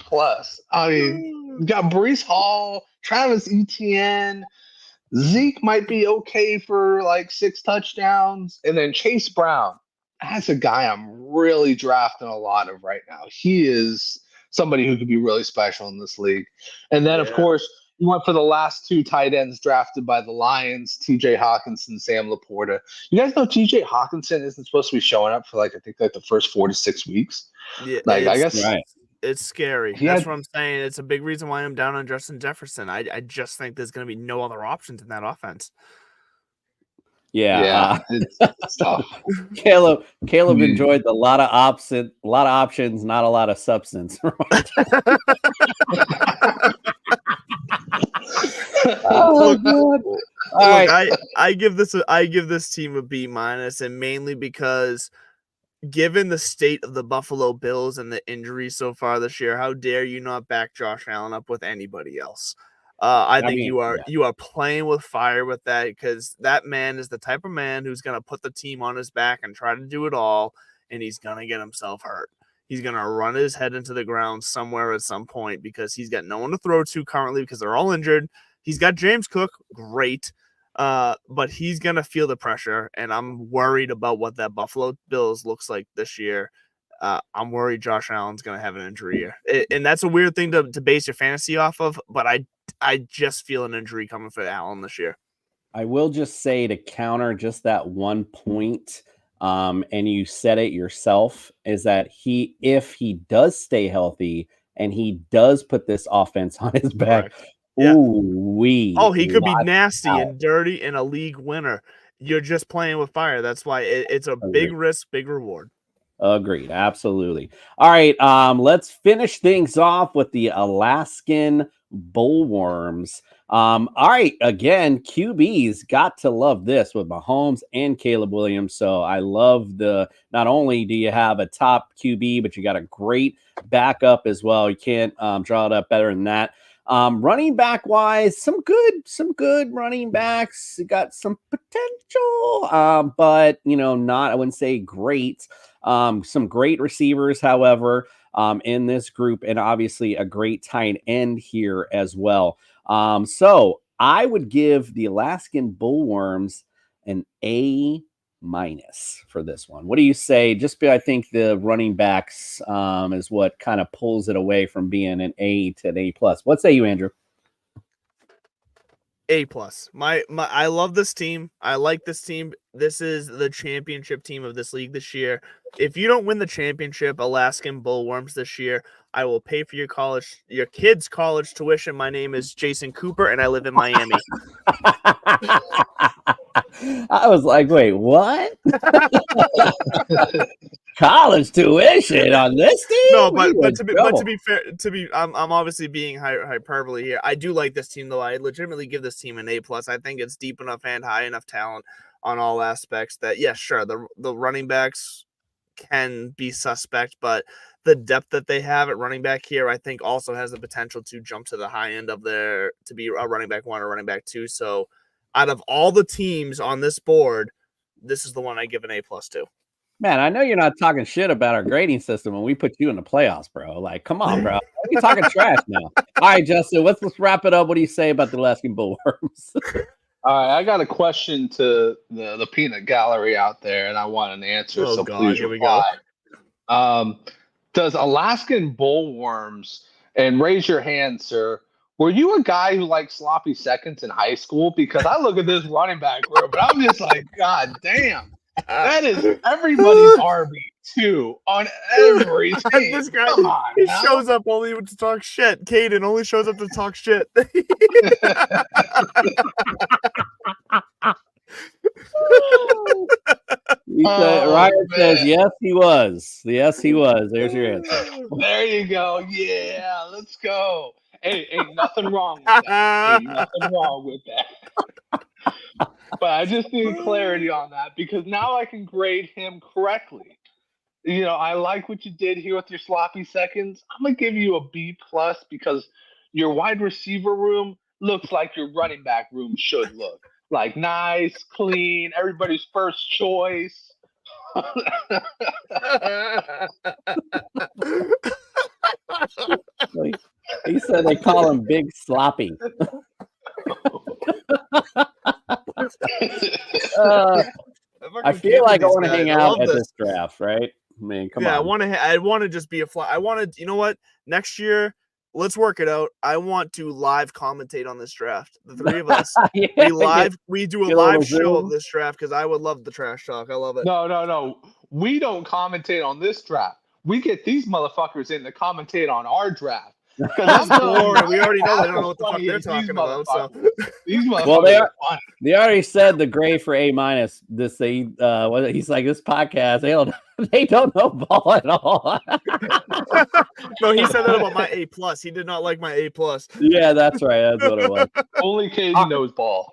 I mean, you got Breece Hall, Travis Etienne, Zeke might be okay for like 6 touchdowns, and then Chase Brown. That's a guy I'm really drafting a lot of right now. He is somebody who could be really special in this league. And then, of course, you went for the last 2 tight ends drafted by the Lions, TJ Hawkinson, Sam Laporta. You guys know TJ Hawkinson isn't supposed to be showing up for I think the first 4 to 6 weeks. Yeah, I guess it's scary. That's what I'm saying. It's a big reason why I'm down on Justin Jefferson. I just think there's going to be no other options in that offense. Yeah, it's tough. Caleb enjoyed a lot of options, not a lot of substance. Oh, God. All right. I give this team a B-, and mainly because given the state of the Buffalo Bills and the injuries so far this year, how dare you not back Josh Allen up with anybody else? I think you are playing with fire with that, because that man is the type of man who's going to put the team on his back and try to do it all, and he's going to get himself hurt. He's going to run his head into the ground somewhere at some point because he's got no one to throw to currently because they're all injured. He's got James Cook, great, but he's going to feel the pressure, and I'm worried about what that Buffalo Bills looks like this year. I'm worried Josh Allen's going to have an injury year. And that's a weird thing to base your fantasy off of, but I just feel an injury coming for Allen this year. I will just say to counter just that one point, and you said it yourself, is that if he does stay healthy and he does put this offense on his back, yeah. he could be nasty and dirty and a league winner. You're just playing with fire. That's why it's a big risk, big reward. Agreed. Absolutely. All right. Let's finish things off with the Alaskan Bullworms. All right. Again, QBs, got to love this with Mahomes and Caleb Williams. So I love not only do you have a top QB, but you got a great backup as well. You can't draw it up better than that. Running back wise, some good running backs. You got some potential, but I wouldn't say great. Some great receivers, however, in this group, and obviously a great tight end here as well. So I would give the Alaskan Bullworms an A- for this one. What do you say? I think the running backs is what kind of pulls it away from being an A to an A+. What say you, Andrew? A+. I love this team. I like this team. This is the championship team of this league this year. If you don't win the championship, Alaskan Bullworms this year, I will pay for your kids' college tuition. My name is Jason Cooper, and I live in Miami. I was like, wait, what? College tuition on this team? No, but to be fair, I'm obviously being hyperbole here. I do like this team, though. I legitimately give this team an A+. I think it's deep enough and high enough talent on all aspects that, yeah, sure, the running backs can be suspect, but the depth that they have at running back here, I think, also has the potential to jump to the high end of to be a running back 1 or running back 2. So out of all the teams on this board, this is the one I give an A+ to. Man, I know you're not talking shit about our grading system when we put you in the playoffs, bro. Like, come on, bro. We're talking trash now. All right, Justin, let's wrap it up. What do you say about the Alaskan Bullworms? All right, I got a question to the peanut gallery out there, and I want an answer. Oh, so God, please here reply. we go. Does Alaskan Bullworms, and raise your hand, sir, were you a guy who liked sloppy seconds in high school? Because I look at this running back group, and I'm just like, God damn. That is everybody's RB2 on every team. This guy, come on, he now. shows up only to talk shit. Caden only shows up to talk shit. Ryan says, yes, he was. Yes, he was. There's your answer. There you go. Yeah, let's go. Hey, ain't nothing wrong with that. Ain't nothing wrong with that. But I just need clarity on that because now I can grade him correctly. I like what you did here with your sloppy seconds. I'm going to give you a B+ because your wide receiver room looks like your running back room should look. Like nice, clean, everybody's first choice. He said they call him Big Sloppy. I feel like I want to hang out at this draft, right? I mean, come on. I want to just be a fly. I want to, you know what? Next year, let's work it out. I want to live commentate on this draft. The three of us, we do a live show of this draft because I would love the trash talk. I love it. No. We don't commentate on this draft. We get these motherfuckers in to commentate on our draft. Because I'm boring. We already know they don't know what the fuck they're talking about. So these motherfuckers are funny. They already said the grade for A-. He's like, this podcast, they don't know ball at all. No, he said that about my A+. He did not like my A+. Yeah, that's right. That's what it was. Only Katie knows ball.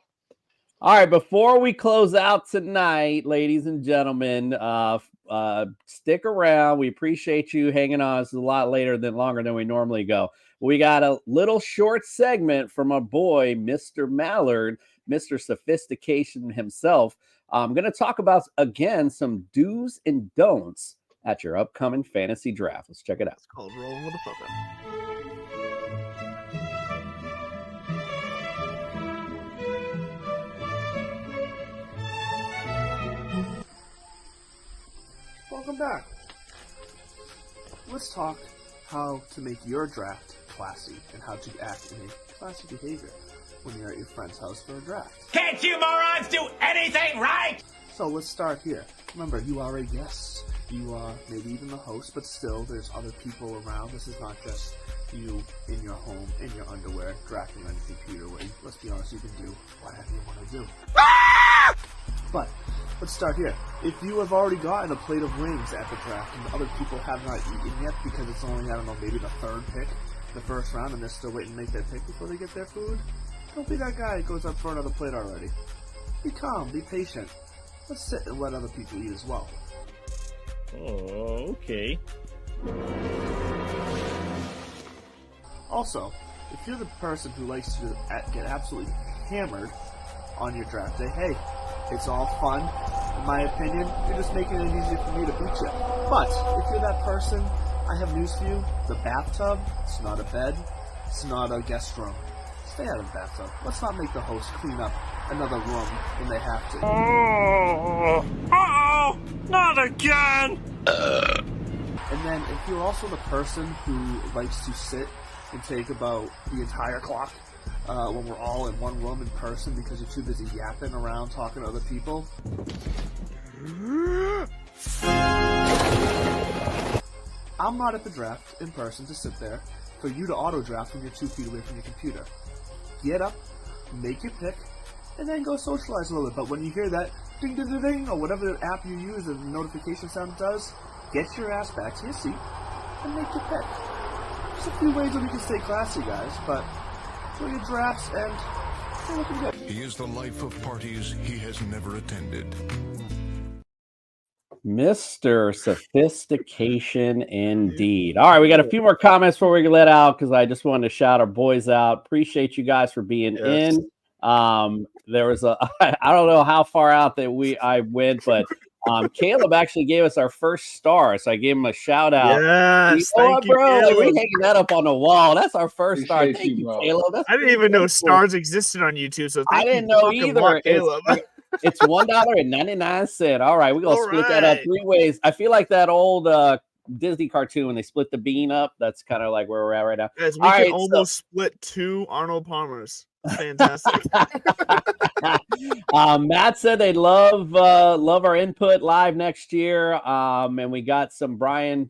All right, before we close out tonight, ladies and gentlemen, stick around. We appreciate you hanging on. It's a lot longer than we normally go. We got a little short segment from our boy, Mr. Mallard, Mr. Sophistication himself. I'm going to talk about, again, some do's and don'ts at your upcoming fantasy draft. Let's check it out. It's called Rolling with the Fuck Up. Welcome back. let's talk how to make your draft classy and how to act in a classy behavior when you're at your friend's house for a draft. Can't you morons do anything right? So let's start here. Remember, you are a guest. You are maybe even the host, but still there's other people around. This is not just you in your home, in your underwear, drafting on your computer, where, let's be honest, you can do whatever you want to do. But let's start here. If you have already gotten a plate of wings at the draft and other people have not eaten yet because it's only, I don't know, maybe the third pick, the first round, and they're still waiting to make their pick before they get their food, don't be that guy who goes up for another plate already. Be calm, be patient. Let's sit and let other people eat as well. Oh, okay. Also, if you're the person who likes to get absolutely hammered on your draft day, hey, it's all fun. In my opinion, you're just making it easier for me to beat you. But if you're that person, I have news for you. The bathtub, it's not a bed. It's not a guest room. Stay out of the bathtub. Let's not make the host clean up another room when they have to. Oh, not again! And then if you're also the person who likes to sit and take about the entire clock when we're all in one room in person because you're too busy yapping around talking to other people. I'm not at the draft in person to sit there for you to auto-draft when you're 2 feet away from your computer. Get up, make your pick, and then go socialize a little bit. But when you hear that ding ding ding ding, or whatever app you use and the notification sound does, get your ass back to your seat and make your pick. There's a few ways that we can stay classy, guys, but enjoy your drafts and you're looking good. He is the life of parties he has never attended. Mr. Sophistication indeed. All right, we got a few more comments before we let out because I just wanted to shout our boys out. Appreciate you guys for being in. There was I don't know how far out that I went, but Caleb actually gave us our first star, so I gave him a shout out. Yes, thank you, bro. Like, we hanging that up on the wall. That's our first star. Thank you, Caleb. I didn't even know stars existed on YouTube, so I didn't know either. Caleb. It's $1.99. All right, we're gonna split that up 3 ways. I feel like that old Disney cartoon when they split the bean up. That's kind of like where we're at right now. Guys, we can almost split 2 Arnold Palmers. Fantastic. Matt said they love our input live next year. And we got some Brian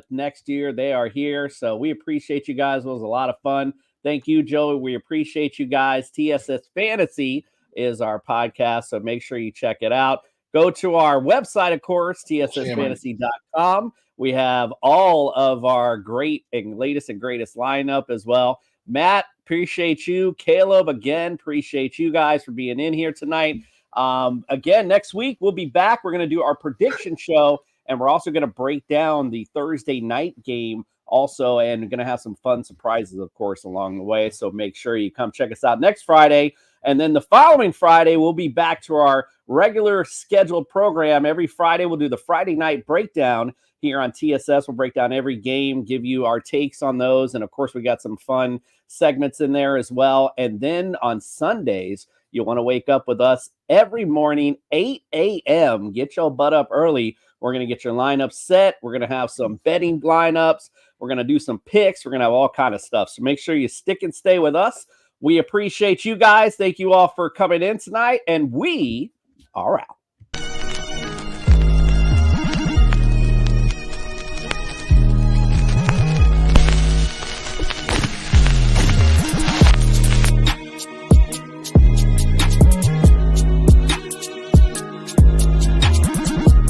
next year. They are here, so we appreciate you guys. It was a lot of fun. Thank you, Joey. We appreciate you guys. TSS Fantasy is our podcast, so make sure you check it out. Go to our website, of course, tssfantasy.com. We have all of our great and latest and greatest lineup as well. Matt, appreciate you. Caleb, again, appreciate you guys for being in here tonight. Again, next week, we'll be back. We're going to do our prediction show, and we're also going to break down the Thursday night game also, and we're going to have some fun surprises, of course, along the way. So make sure you come check us out next Friday. And then the following Friday, we'll be back to our regular scheduled program. Every Friday, we'll do the Friday night breakdown here on TSS. We'll break down every game, give you our takes on those. And, of course, we got some fun segments in there as well. And then on Sundays, you'll want to wake up with us every morning, 8 a.m. Get your butt up early. We're going to get your lineup set. We're going to have some betting lineups. We're going to do some picks. We're going to have all kind of stuff. So make sure you stick and stay with us. We appreciate you guys. Thank you all for coming in tonight. And we are out.